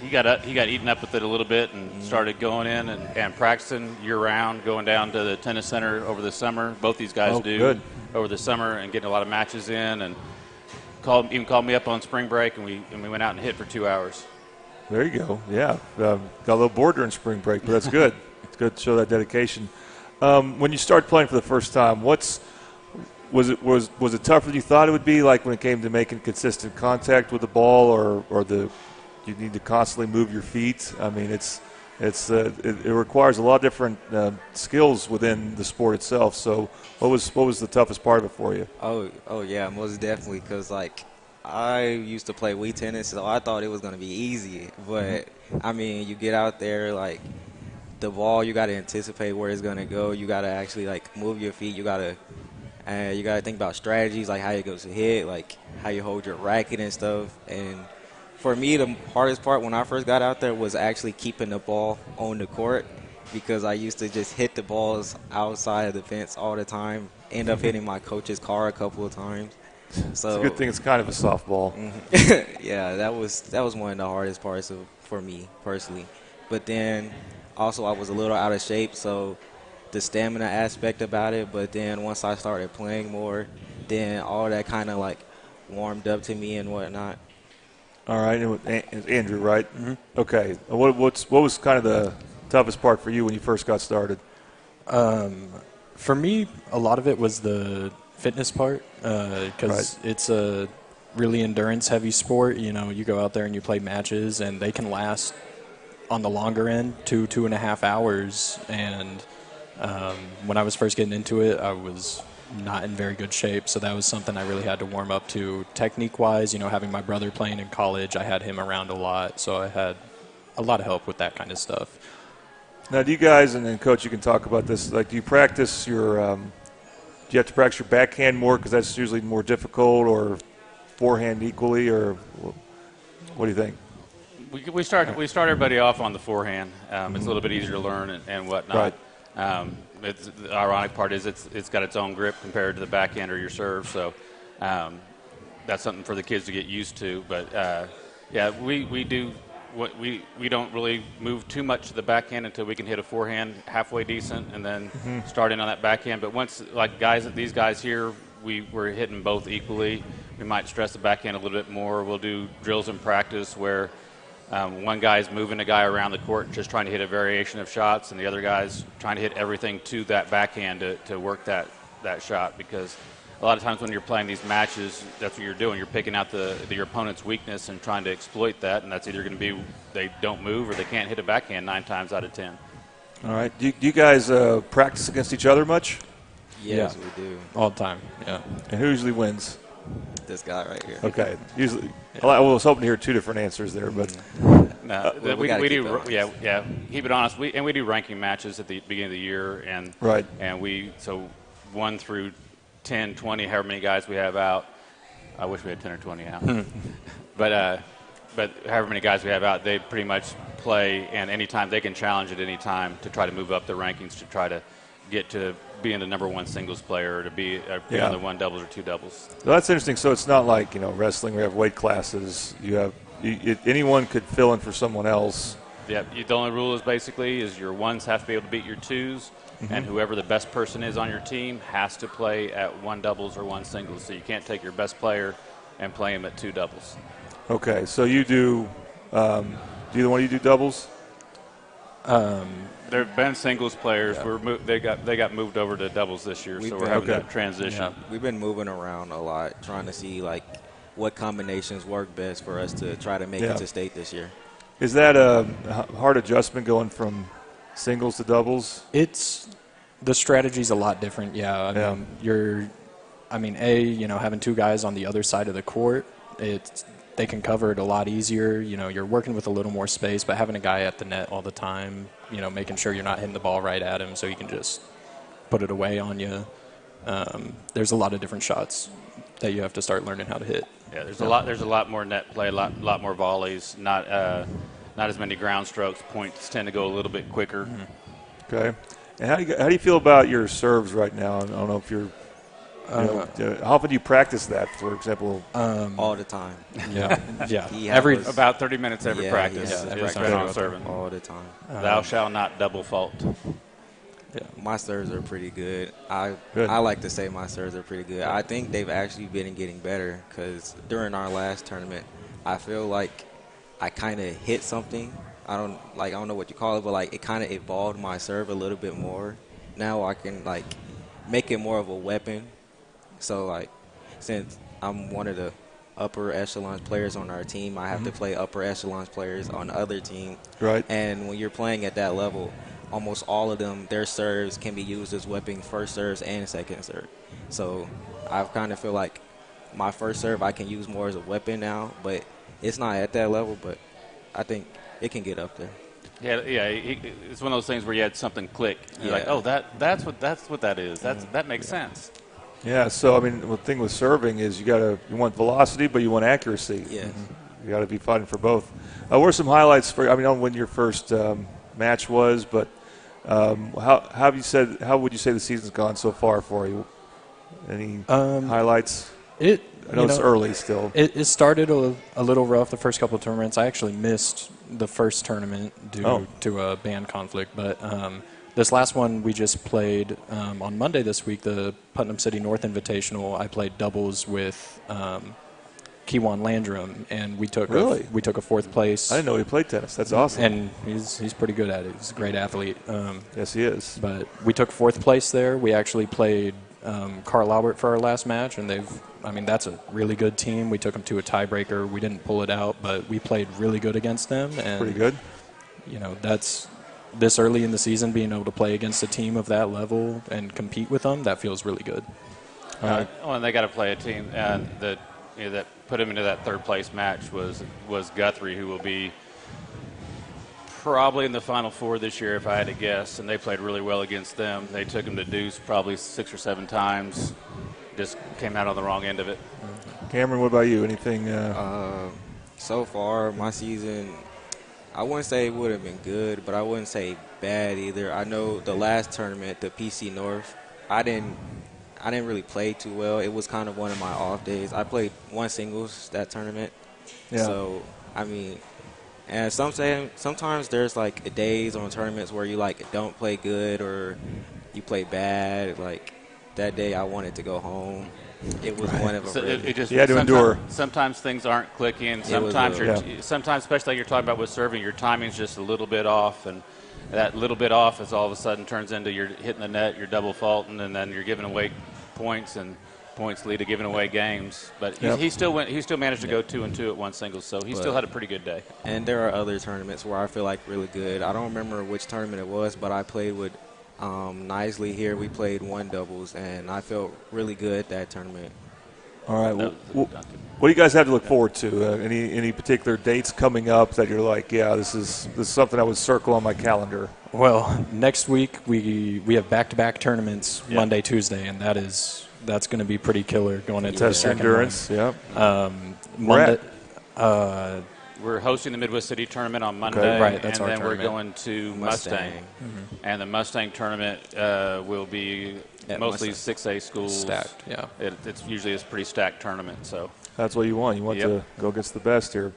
He got eaten up with it a little bit and started going in and practicing year-round, going down to the tennis center over the summer. Both these guys do over the summer and getting a lot of matches in. And even called me up on spring break, and we went out and hit for 2 hours. There you go. Yeah, got a little bored during spring break, but that's good. It's good to show that dedication. When you started playing for the first time, was it tougher than you thought it would be? Like when it came to making consistent contact with the ball, or you need to constantly move your feet. I mean, it requires a lot of different skills within the sport itself. So, what was the toughest part of it for you? Oh yeah, most definitely. Because like I used to play Wii tennis, so I thought it was gonna be easy. But I mean, you get out there, like the ball, you got to anticipate where it's gonna go. You got to actually like move your feet. You got to think about strategies, like how you go to hit, like how you hold your racket and stuff. And for me, the hardest part when I first got out there was actually keeping the ball on the court, because I used to just hit the balls outside of the fence all the time, end up hitting my coach's car a couple of times. So it's a good thing it's kind of a softball. Yeah, that was one of the hardest parts for me personally. But then also I was a little out of shape, so the stamina aspect about it. But then once I started playing more, then all that kind of like warmed up to me and whatnot. All right, and Andrew, right? Mm-hmm. Okay. What was kind of the toughest part for you when you first got started? For me, a lot of it was the fitness part, because it's a really endurance-heavy sport. You know, you go out there and you play matches, and they can last on the longer end 2.5 hours. And when I was first getting into it, I was not in very good shape, so that was something I really had to warm up to technique-wise. You know, having my brother playing in college, I had him around a lot, so I had a lot of help with that kind of stuff. Now, do you guys, and then Coach, you can talk about this, like, do you practice your do you have to practice your backhand more because that's usually more difficult, or forehand equally, or what do you think? We start everybody off on the forehand. It's a little bit easier to learn and whatnot. Right. The ironic part is it's got its own grip compared to the backhand or your serve, so that's something for the kids to get used to. But yeah, we don't really move too much to the backhand until we can hit a forehand halfway decent, and then start in on that backhand. But once, like these guys here, we're hitting both equally. We might stress the backhand a little bit more. We'll do drills in practice where one guy's moving a guy around the court just trying to hit a variation of shots, and the other guy's trying to hit everything to that backhand to work that shot. Because a lot of times when you're playing these matches, that's what you're doing. You're picking out your opponent's weakness and trying to exploit that, and that's either going to be they don't move or they can't hit a backhand 9 times out of 10. All right. Do you guys practice against each other much? Yes, we do. All the time, yeah. And who usually wins? This guy right here. Okay. Usually, I was hoping to hear 2 different answers there, but no, we do. Yeah. Keep it honest. We do ranking matches at the beginning of the year, and so 1 through 10, 20, however many guys we have out. I wish we had 10 or 20 out, but however many guys we have out, they pretty much play, and anytime they can challenge at any time to try to move up the rankings to try to get to being the number 1 singles player, or to be on the 1 doubles or 2 doubles. Well, that's interesting. So it's not like, wrestling where you have weight classes. Anyone could fill in for someone else. Yeah, the only rule is basically your 1s have to be able to beat your 2s, and whoever the best person is on your team has to play at 1 doubles or 1 singles. So you can't take your best player and play him at 2 doubles. Okay, so you do either one of you do doubles? There have been singles players. They got moved over to doubles this year, so we're having that transition. Yeah. We've been moving around a lot, trying to see like what combinations work best for us to try to make it to state this year. Is that a hard adjustment going from singles to doubles? The strategy's a lot different. Yeah, I mean, having two guys on the other side of the court, they can cover it a lot easier. You're working with a little more space, but having a guy at the net all the time, making sure you're not hitting the ball right at him so he can just put it away on you. There's a lot of different shots that you have to start learning how to hit. Yeah, there's a lot more net play, a lot more volleys, not as many ground strokes. Points tend to go a little bit quicker. Okay. And how do you feel about your serves right now? I don't know if you're how often do you practice that, for example? All the time. Yeah. About 30 minutes every practice. Serving. All the time. Thou shalt not double fault. Yeah. My serves are pretty good. I like to say my serves are pretty good. I think they've actually been getting better because during our last tournament, I feel like I kind of hit something. I don't know what you call it, but it kind of evolved my serve a little bit more. Now I can make it more of a weapon. So since I'm one of the upper echelon players on our team, I have to play upper echelon players on the other team. Right. And when you're playing at that level, almost all of them, their serves can be used as weapons, first serves and second serve. So I kind of feel like my first serve I can use more as a weapon now, but it's not at that level, but I think it can get up there. Yeah. It's one of those things where you had something click. You're like, oh, that's what that is. That makes sense. Yeah. So I mean, the thing with serving is you want velocity, but you want accuracy. Yeah. You got to be fighting for both. What are some highlights for? I mean, I don't know when your first match was, but how would you say the season's gone so far for you? Any highlights? I know it's early still. It started a little rough the first couple of tournaments. I actually missed the first tournament due to a band conflict, but this last one we just played on Monday this week, the Putnam City North Invitational. I played doubles with Kewan Landrum, and we took a fourth place. I didn't know he played tennis. That's awesome. And he's pretty good at it. He's a great athlete. Yes, he is. But we took fourth place there. We actually played Carl Albert for our last match, and that's a really good team. We took them to a tiebreaker. We didn't pull it out, but we played really good against them. And pretty good. That's this early in the season, being able to play against a team of that level and compete with them, that feels really good. And they got to play a team that put him into that third place match was Guthrie, who will be probably in the Final Four this year, if I had to guess. And they played really well against them. They took him to deuce probably 6 or 7 times. Just came out on the wrong end of it. Cameron, what about you? Anything? So far, my season, I wouldn't say it would have been good, but I wouldn't say bad either. I know the last tournament, the PC North, I didn't really play too well. It was kind of one of my off days. I played one singles that tournament. Yeah. So, and sometimes there's days on tournaments where you don't play good or you play bad. That day I wanted to go home. It was one of them. So you had to endure. Sometimes things aren't clicking. Sometimes, especially like you're talking about with serving, your timing's just a little bit off, and that little bit off is all of a sudden turns into you're hitting the net, you're double faulting, and then you're giving away points, and points lead to giving away games. But he still managed to go 2-2 at one singles, so he still had a pretty good day. And there are other tournaments where I feel really good. I don't remember which tournament it was, but I played with Nisley here. We played one doubles, and I felt really good at that tournament. All right. What do you guys have to look forward to? Any particular dates coming up that you're like, this is something I would circle on my calendar? Well, next week we have back-to-back tournaments, Monday, Tuesday, and that's going to be pretty killer going into test the your endurance. Yeah. Monday. We're hosting the Midwest City tournament on Monday, that's and our then we're tournament. going to Mustang. Mm-hmm. And the Mustang tournament will be at mostly Mustang. 6A schools. Stacked, yeah. It's usually a pretty stacked tournament. So that's what you want. You want to go against the best here.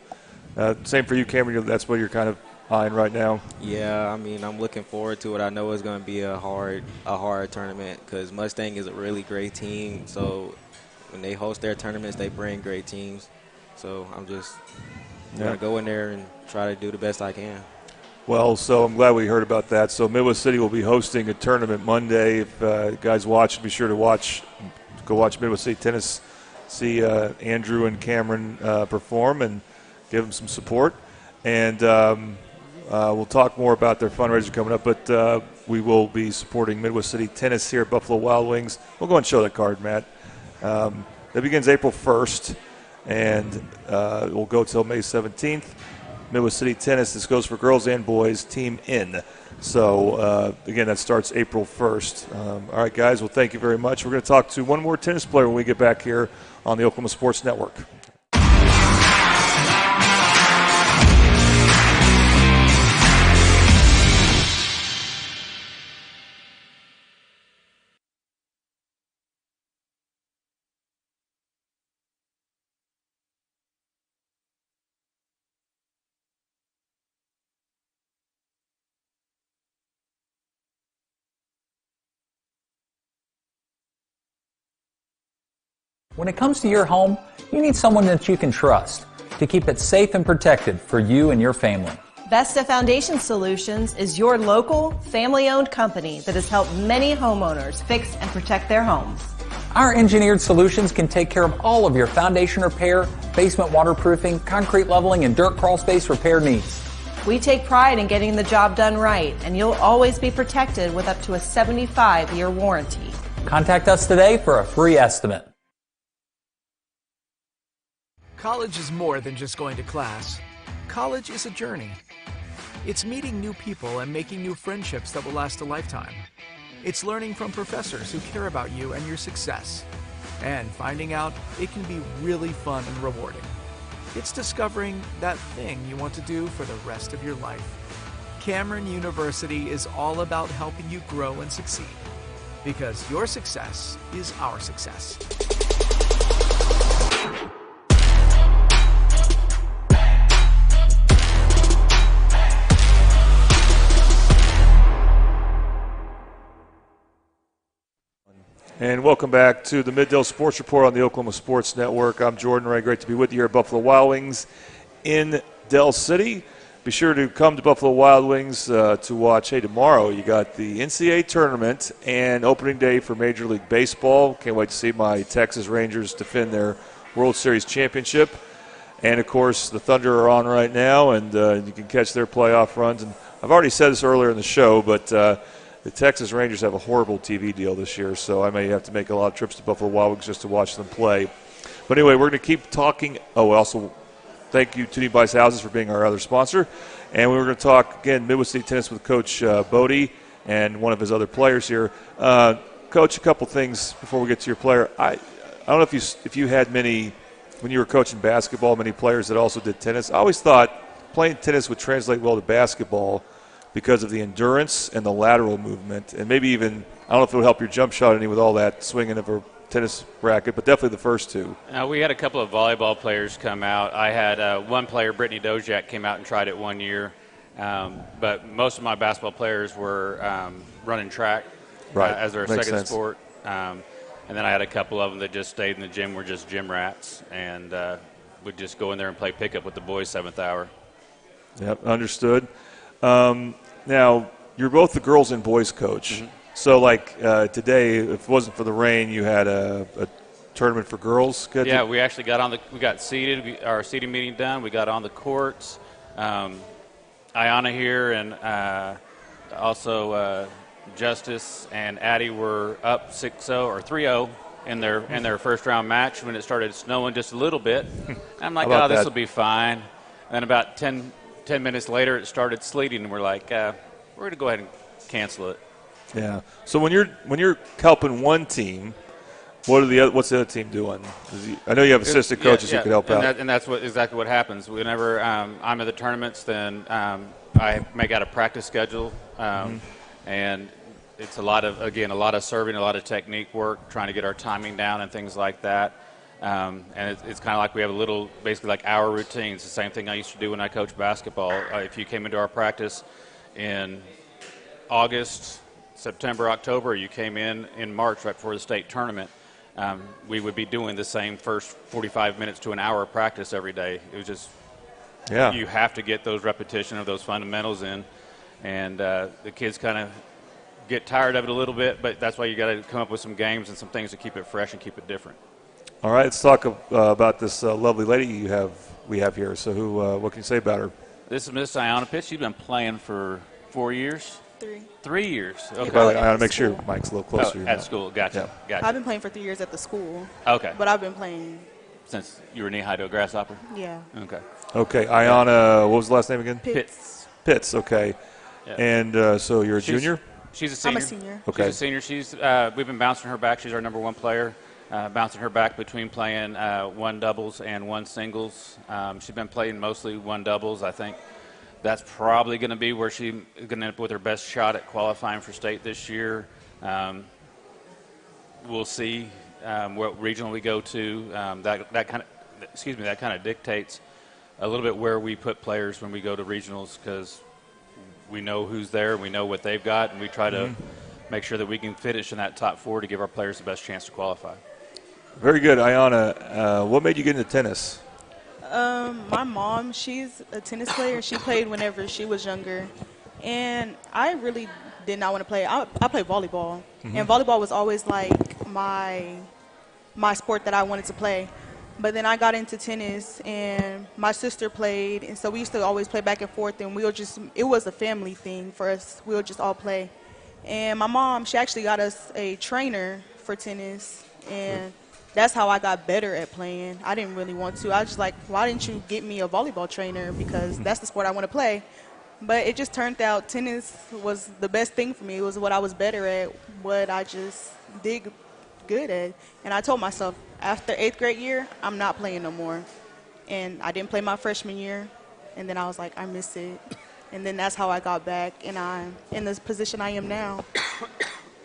Same for you, Cameron. That's what you're kind of eyeing right now. Yeah, I'm looking forward to it. I know it's going to be a hard tournament because Mustang is a really great team. So when they host their tournaments, they bring great teams. So I'm just going to go in there and try to do the best I can. Well, so I'm glad we heard about that. So Midwest City will be hosting a tournament Monday. If guys watch, be sure to go watch Midwest City Tennis, see Andrew and Cameron perform and give them some support. And we'll talk more about their fundraiser coming up, but we will be supporting Midwest City Tennis here at Buffalo Wild Wings. We'll go and show that card, Matt. That begins April 1st, and it will go till May 17th. Midwest City Tennis, this goes for girls and boys, Team In. So, again, that starts April 1st. All right, guys, well, thank you very much. We're going to talk to one more tennis player when we get back here on the Oklahoma Sports Network. When it comes to your home, you need someone that you can trust to keep it safe and protected for you and your family. Vesta Foundation Solutions is your local, family-owned company that has helped many homeowners fix and protect their homes. Our engineered solutions can take care of all of your foundation repair, basement waterproofing, concrete leveling, and dirt crawl space repair needs. We take pride in getting the job done right, and you'll always be protected with up to a 75-year warranty. Contact us today for a free estimate. College is more than just going to class. College is a journey. It's meeting new people and making new friendships that will last a lifetime. It's learning from professors who care about you and your success. And finding out it can be really fun and rewarding. It's discovering that thing you want to do for the rest of your life. Cameron University is all about helping you grow and succeed. Because your success is our success. And welcome back to the Middale Sports Report on the Oklahoma Sports Network. I'm Jordan Ray. Great to be with you here at Buffalo Wild Wings in Del City. Be sure to come to Buffalo Wild Wings to watch. Hey, tomorrow you got the NCAA tournament and opening day for Major League Baseball. Can't wait to see my Texas Rangers defend their World Series championship. And, of course, the Thunder are on right now, and you can catch their playoff runs. And I've already said this earlier in the show, but the Texas Rangers have a horrible TV deal this year, so I may have to make a lot of trips to Buffalo Wild Wings just to watch them play. But anyway, we're going to keep talking. Oh, also, thank you to Nearby Houses for being our other sponsor. And we were going to talk, again, Midwest City Tennis with Coach Bodie and one of his other players here. Coach, a couple things before we get to your player. I don't know if you had many, when you were coaching basketball, many players that also did tennis. I always thought playing tennis would translate well to basketball because of the endurance and the lateral movement, and maybe even, I don't know if it would help your jump shot any with all that swinging of a tennis racket, but definitely the first two. We had a couple of volleyball players come out. I had one player, Brittany Dojak, came out and tried it 1 year, but most of my basketball players were running track as their Makes second sense. sport. And then I had a couple of them that just stayed in the gym, were just gym rats, and would just go in there and play pickup with the boys 7th hour. Yep, understood. Now, you're both the girls and boys coach. Mm-hmm. So, like today, if it wasn't for the rain, you had a tournament for girls scheduled? Yeah, we actually we got seated, our seating meeting done. We got on the courts. Ayana here and also Justice and Addie were up 6-0 or 3-0 in their first round match when it started snowing just a little bit. I'm like, How about this that? will be fine. And about 10 minutes later, it started sleeting, and we're like, we're going to go ahead and cancel it. Yeah. So when you're helping one team, what's the other team doing? I know you have assistant coaches who can help out. And that's exactly what happens. Whenever I'm at the tournaments, then I make out a practice schedule, and it's a lot of serving, a lot of technique work, trying to get our timing down and things like that. And it's kind of like we have basically like hour routines. The same thing I used to do when I coached basketball. If you came into our practice in August, September, October, you came in March right before the state tournament, we would be doing the same first 45 minutes to an hour of practice every day. It was just, you have to get those repetition of those fundamentals in, and the kids kind of get tired of it a little bit, but that's why you got to come up with some games and some things to keep it fresh and keep it different. All right, let's talk about this lovely lady we have here. So what can you say about her? This is Miss Ayanna Pitts. She's been playing for 4 years? 3. 3 years. Okay. By the way, I want to make sure your mic's a little closer. to your At mouth. school. Gotcha. Yeah. Gotcha. I've been playing for 3 years at the school. Okay. But I've been playing. Since you were knee-high to a grasshopper? Yeah. Okay. Okay, Ayanna, what was the last name again? Pitts. Pitts, okay. Yeah. And so you're a junior? She's a senior. I'm a senior. Okay. She's a senior. We've been bouncing her back. She's our number 1 player. Bouncing her back between playing 1 doubles and 1 singles. She's been playing mostly 1 doubles. I think that's probably going to be where she's going to end up with her best shot at qualifying for state this year. We'll see what regional we go to. That kind of dictates a little bit where we put players when we go to regionals, because we know who's there, we know what they've got, and we try to make sure that we can finish in that top 4 to give our players the best chance to qualify. Very good. Ayanna, what made you get into tennis? My mom, she's a tennis player. She played whenever she was younger. And I really did not want to play. I played volleyball. And volleyball was always like my sport that I wanted to play. But then I got into tennis, and my sister played. And so we used to always play back and forth. And it was a family thing for us. We would just all play. And my mom, she actually got us a trainer for tennis. And that's how I got better at playing. I didn't really want to. I was just like, why didn't you get me a volleyball trainer? Because that's the sport I want to play. But it just turned out tennis was the best thing for me. It was what I was better at, what I just did good at. And I told myself, after 8th grade year, I'm not playing no more. And I didn't play my freshman year. And then I was like, I miss it. And then that's how I got back, and I'm in this position I am now.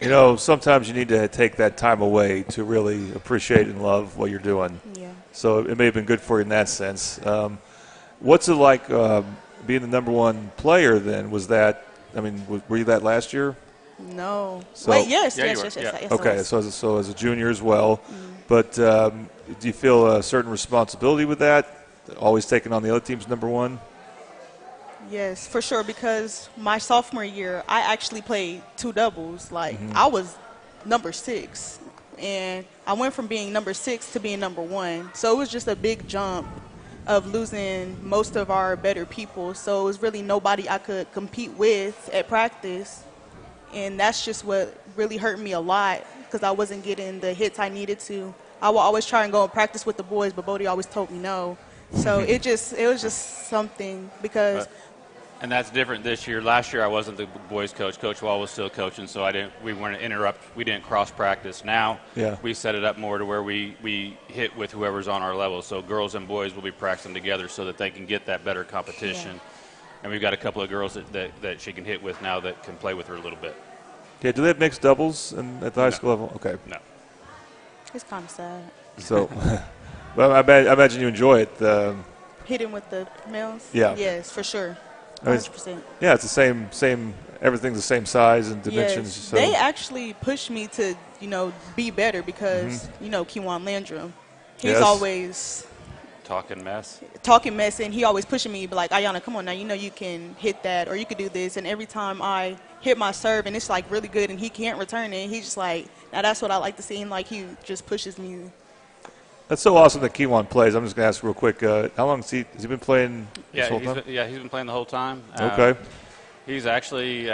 You know, sometimes you need to take that time away to really appreciate and love what you're doing. Yeah. So it may have been good for you in that sense. What's it like being the number 1 player then? Was that, I mean, were you that last year? No. So, Wait, yes. Okay, so as a junior as well. But do you feel a certain responsibility with that, always taking on the other team's number 1? Yes, for sure, because my sophomore year, I actually played 2 doubles. Like, I was number 6, and I went from being number 6 to being number 1. So it was just a big jump of losing most of our better people. So it was really nobody I could compete with at practice, and that's just what really hurt me a lot, because I wasn't getting the hits I needed to. I would always try and go and practice with the boys, but Bodie always told me no. So it was just something, because – and that's different this year. Last year I wasn't the boys coach. Coach Wall was still coaching, so we weren't interrupt. We didn't cross practice. Now we set it up more to where we hit with whoever's on our level. So girls and boys will be practicing together so that they can get that better competition. Yeah. And we've got a couple of girls that she can hit with now that can play with her a little bit. Yeah, do they have mixed doubles at the high school level? Okay. No. It's kind of sad. So, well, I imagine you enjoy it. Hitting with the males? Yeah. Yes, for sure. 100%. Yeah, it's the same. Everything's the same size and dimensions. Yes. So. They actually pushed me to, be better because, Kewan Landrum, he's always talking mess, and he always pushing me, like, Ayanna, come on now, you can hit that or you could do this. And every time I hit my serve and it's like really good and he can't return it, he's just like, now that's what I like to see. And like he just pushes me. That's so awesome that Kewan plays. I'm just going to ask real quick, how long has he been playing this whole time? He's been playing the whole time. Okay. He's actually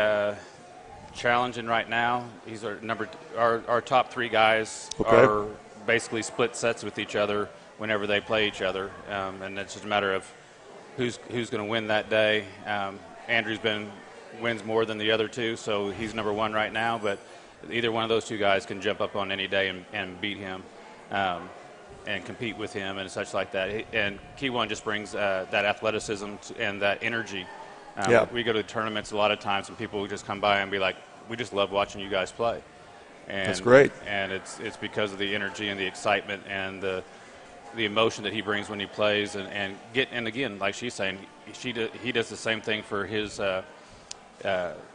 challenging right now. He's our top 3 guys are basically split sets with each other whenever they play each other, and it's just a matter of who's going to win that day. Andrew's wins more than the other 2, so he's number 1 right now. But either one of those 2 guys can jump up on any day and beat him. And compete with him and such like that. And Kewan just brings that athleticism and that energy. We go to tournaments a lot of times and people just come by and be like, we just love watching you guys play. And, that's great. And it's because of the energy and the excitement and the emotion that he brings when he plays. And again, like she's saying, he does the same thing for his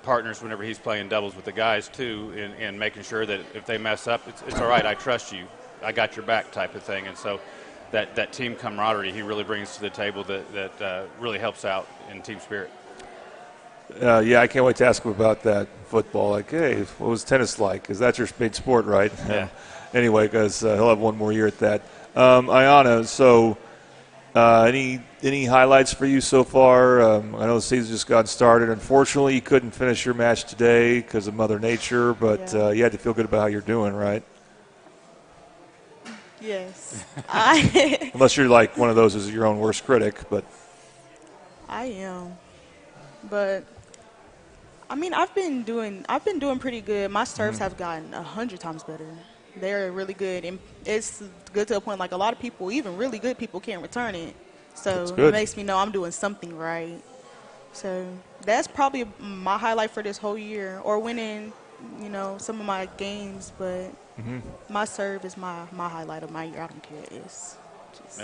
partners whenever he's playing doubles with the guys too, and making sure that if they mess up, it's all right, I trust you. I got your back type of thing. And so that team camaraderie he really brings to the table that really helps out in team spirit. I can't wait to ask him about that football. Like, hey, what was tennis like? Because that's your main sport, right? Yeah. Anyway, because he'll have one more year at that. Ayanna, so any any highlights for you so far? I know the season just got started. Unfortunately, you couldn't finish your match today because of Mother Nature, but you had to feel good about how you're doing, right? Yes. Unless you're like one of those who's your own worst critic, but I am. But I mean, I've been doing pretty good. My serves have gotten 100 times better. They're really good, and it's good to a point like a lot of people, even really good people, can't return it. So it makes me know I'm doing something right. So that's probably my highlight for this whole year, or winning, some of my games. But my serve is my highlight of my year. I don't care. It's just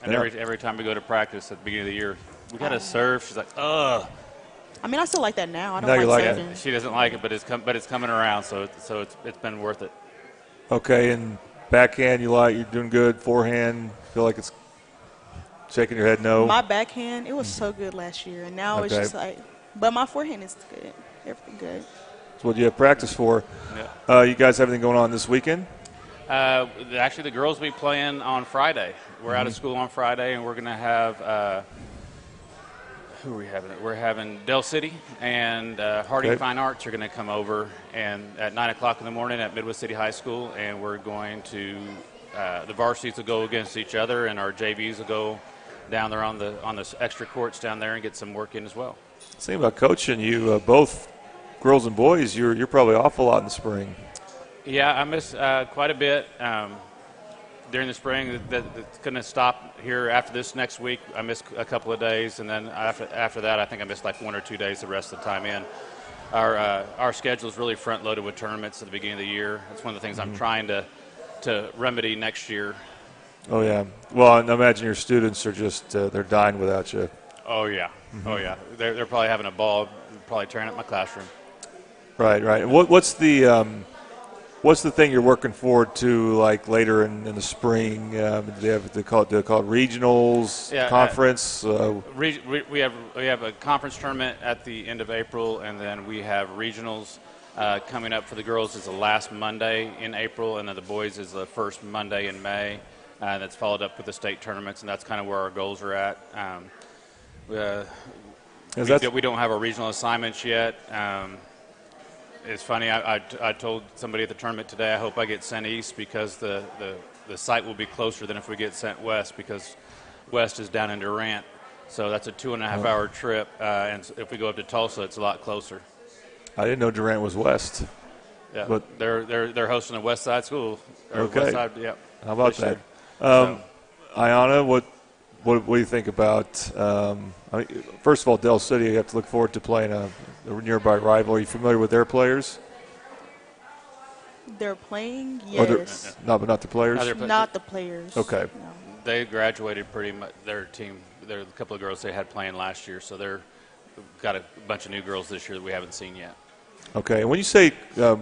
And every time we go to practice at the beginning of the year, we got to serve. She's like, ugh. I mean, I still like that now. I don't like serving. She doesn't like it, but it's coming around, so it's been worth it. Okay, and backhand you're doing good. Forehand, feel like it's shaking your head no. My backhand, it was so good last year, and now it's just like, but my forehand is good. Everything good. That's what you have practice for. Yeah. You guys have anything going on this weekend? Actually, the girls will be playing on Friday. We're out of school on Friday, and we're going to have who are we having? We're having Del City and Harding Fine Arts are going to come over and at 9 o'clock in the morning at Midwest City High School, and we're going to the varsities will go against each other, and our JVs will go down there on the extra courts down there and get some work in as well. Think about coaching you, both girls and boys. You're probably off a lot in the spring. Yeah, I miss quite a bit during the spring. That's going to stop here after this next week. I missed a couple of days, and then after that, I think I missed like 1 or 2 days the rest of the time in. Our schedule is really front-loaded with tournaments at the beginning of the year. That's one of the things I'm trying to remedy next year. Oh, yeah. Well, I imagine your students are just they're dying without you. Oh, yeah. Oh, yeah. They're probably having a ball, probably tearing up my classroom. Right. And what's the thing you're working forward to, like later in the spring? Do they call it regionals, conference? We have a conference tournament at the end of April, and then we have regionals coming up for the girls is the last Monday in April, and then the boys is the first Monday in May. That's followed up with the state tournaments, and that's kind of where our goals are at. We don't have our regional assignments yet. It's funny, I told somebody at the tournament today, I hope I get sent east because the site will be closer than if we get sent west, because west is down in Durant. So that's a 2.5-hour trip, and if we go up to Tulsa, it's a lot closer. I didn't know Durant was west. Yeah, but they're hosting a West Side school. Okay. West Side, yep. How about that? Ayanna, what do you think about? First of all, Del City, you have to look forward to playing a nearby rival. Are you familiar with their players? They're playing, yes. But not the players? Not the players. Okay. No. They graduated pretty much. Their team, there are a couple of girls they had playing last year, so they've got a bunch of new girls this year that we haven't seen yet. Okay. And when you say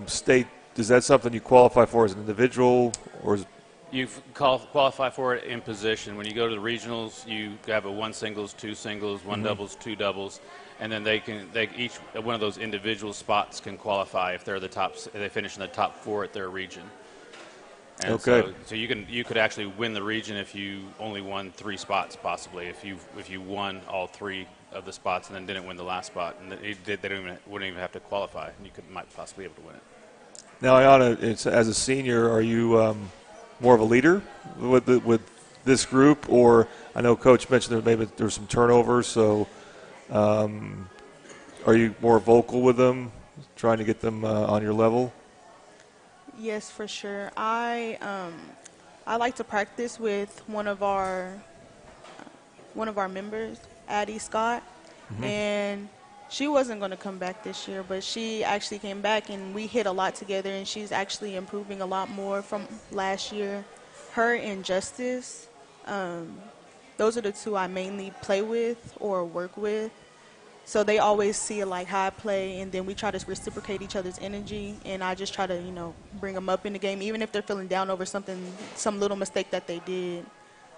state, is that something you qualify for as an individual, or is it? You qualify for it in position. When you go to the regionals, you have a 1 singles, 2 singles, 1 doubles, 2 doubles, and then each one of those individual spots can qualify if they're they finish in the top 4 at their region. And okay. So you could actually win the region if you only won 3 spots possibly. If you won all 3 of the spots and then didn't win the last spot, and they wouldn't even have to qualify, and you might possibly be able to win it. Now, Ayanna, as a senior, are you more of a leader with this group, or I know Coach mentioned there's some turnovers, so are you more vocal with them, trying to get them on your level? Yes, for sure. I like to practice with one of our members, Addie Scott, and she wasn't going to come back this year, but she actually came back, and we hit a lot together, and she's actually improving a lot more from last year. Her and Justice, those are the 2 I mainly play with or work with. So they always see like how I play, and then we try to reciprocate each other's energy, and I just try to, bring them up in the game, even if they're feeling down over some little mistake that they did.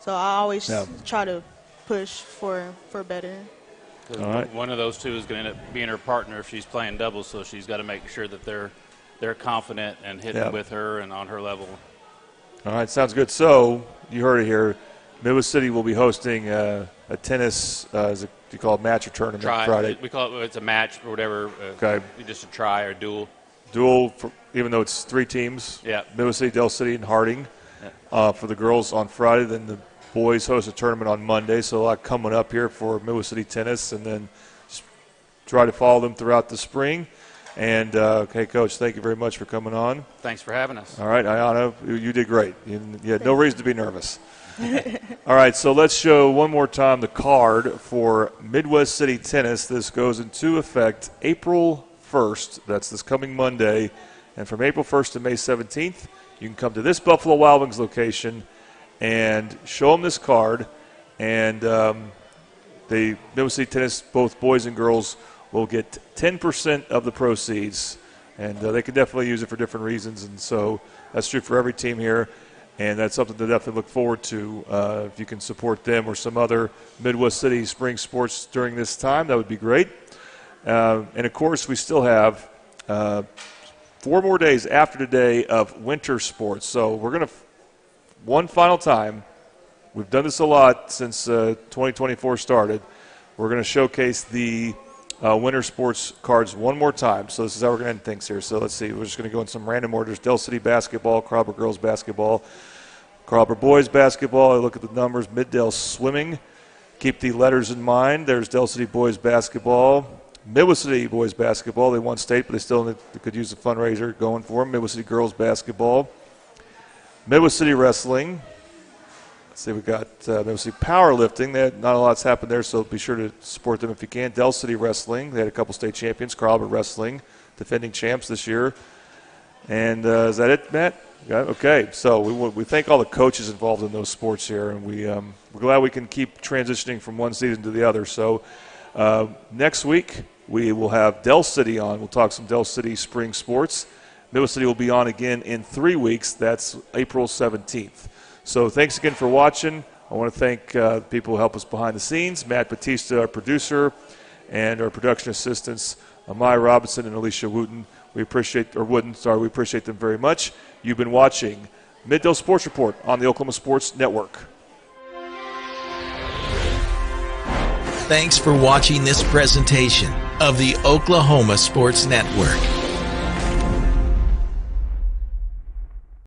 So I always try to push for better. Right. One of those 2 is going to end up being her partner if she's playing doubles, so she's got to make sure that they're confident and hitting with her and on her level. All right, sounds good. So you heard it here. Midwest City will be hosting a tennis, do you call it match or tournament Friday? We call it, it's a match or whatever. Okay. Just a try or duel. Duel, even though it's 3 teams. Yeah. Midwest City, Del City, and Harding for the girls on Friday. Then the boys host a tournament on Monday. So a lot coming up here for Midwest City tennis, and then just try to follow them throughout the spring. And, okay, Coach, thank you very much for coming on. Thanks for having us. All right, Ayana, you did great. You had no reason to be nervous. All right, so let's show one more time the card for Midwest City Tennis. This goes into effect April 1st. That's this coming Monday. And from April 1st to May 17th, you can come to this Buffalo Wild Wings location and show them this card. And the Midwest City Tennis, both boys and girls, will get 10% of the proceeds. And they can definitely use it for different reasons. And so that's true for every team here. And that's something to definitely look forward to. If you can support them or some other Midwest City spring sports during this time, that would be great. And, of course, we still have 4 more days after today of winter sports. So we're going to, one final time, we've done this a lot since 2024 started, we're going to showcase the winter sports cards one more time. So this is how we're going to end things here. So let's see. We're just going to go in some random orders. Del City basketball, Carlsbad girls basketball, Carlsbad boys basketball. I look at the numbers. Middale swimming. Keep the letters in mind. There's Del City boys basketball. Midwest City boys basketball. They won state, but they could use a fundraiser going for them. Midwest City girls basketball. Midwest City wrestling. Let's see, we've got Midwest City powerlifting. Not a lot's happened there, so be sure to support them if you can. Del City wrestling. They had a couple state champions. Carlsbad wrestling, defending champs this year. And is that it, Matt? Okay, so we thank all the coaches involved in those sports here, and we're glad we can keep transitioning from one season to the other. So next week we will have Del City on. We'll talk some Del City spring sports. Midwest City will be on again in 3 weeks. That's April 17th. So thanks again for watching. I want to thank people who help us behind the scenes, Matt Batista, our producer, and our production assistants, Amaya Robinson and Alicia Wooten. We appreciate them very much. You've been watching Middale Sports Report on the Oklahoma Sports Network. Thanks for watching this presentation of the Oklahoma Sports Network.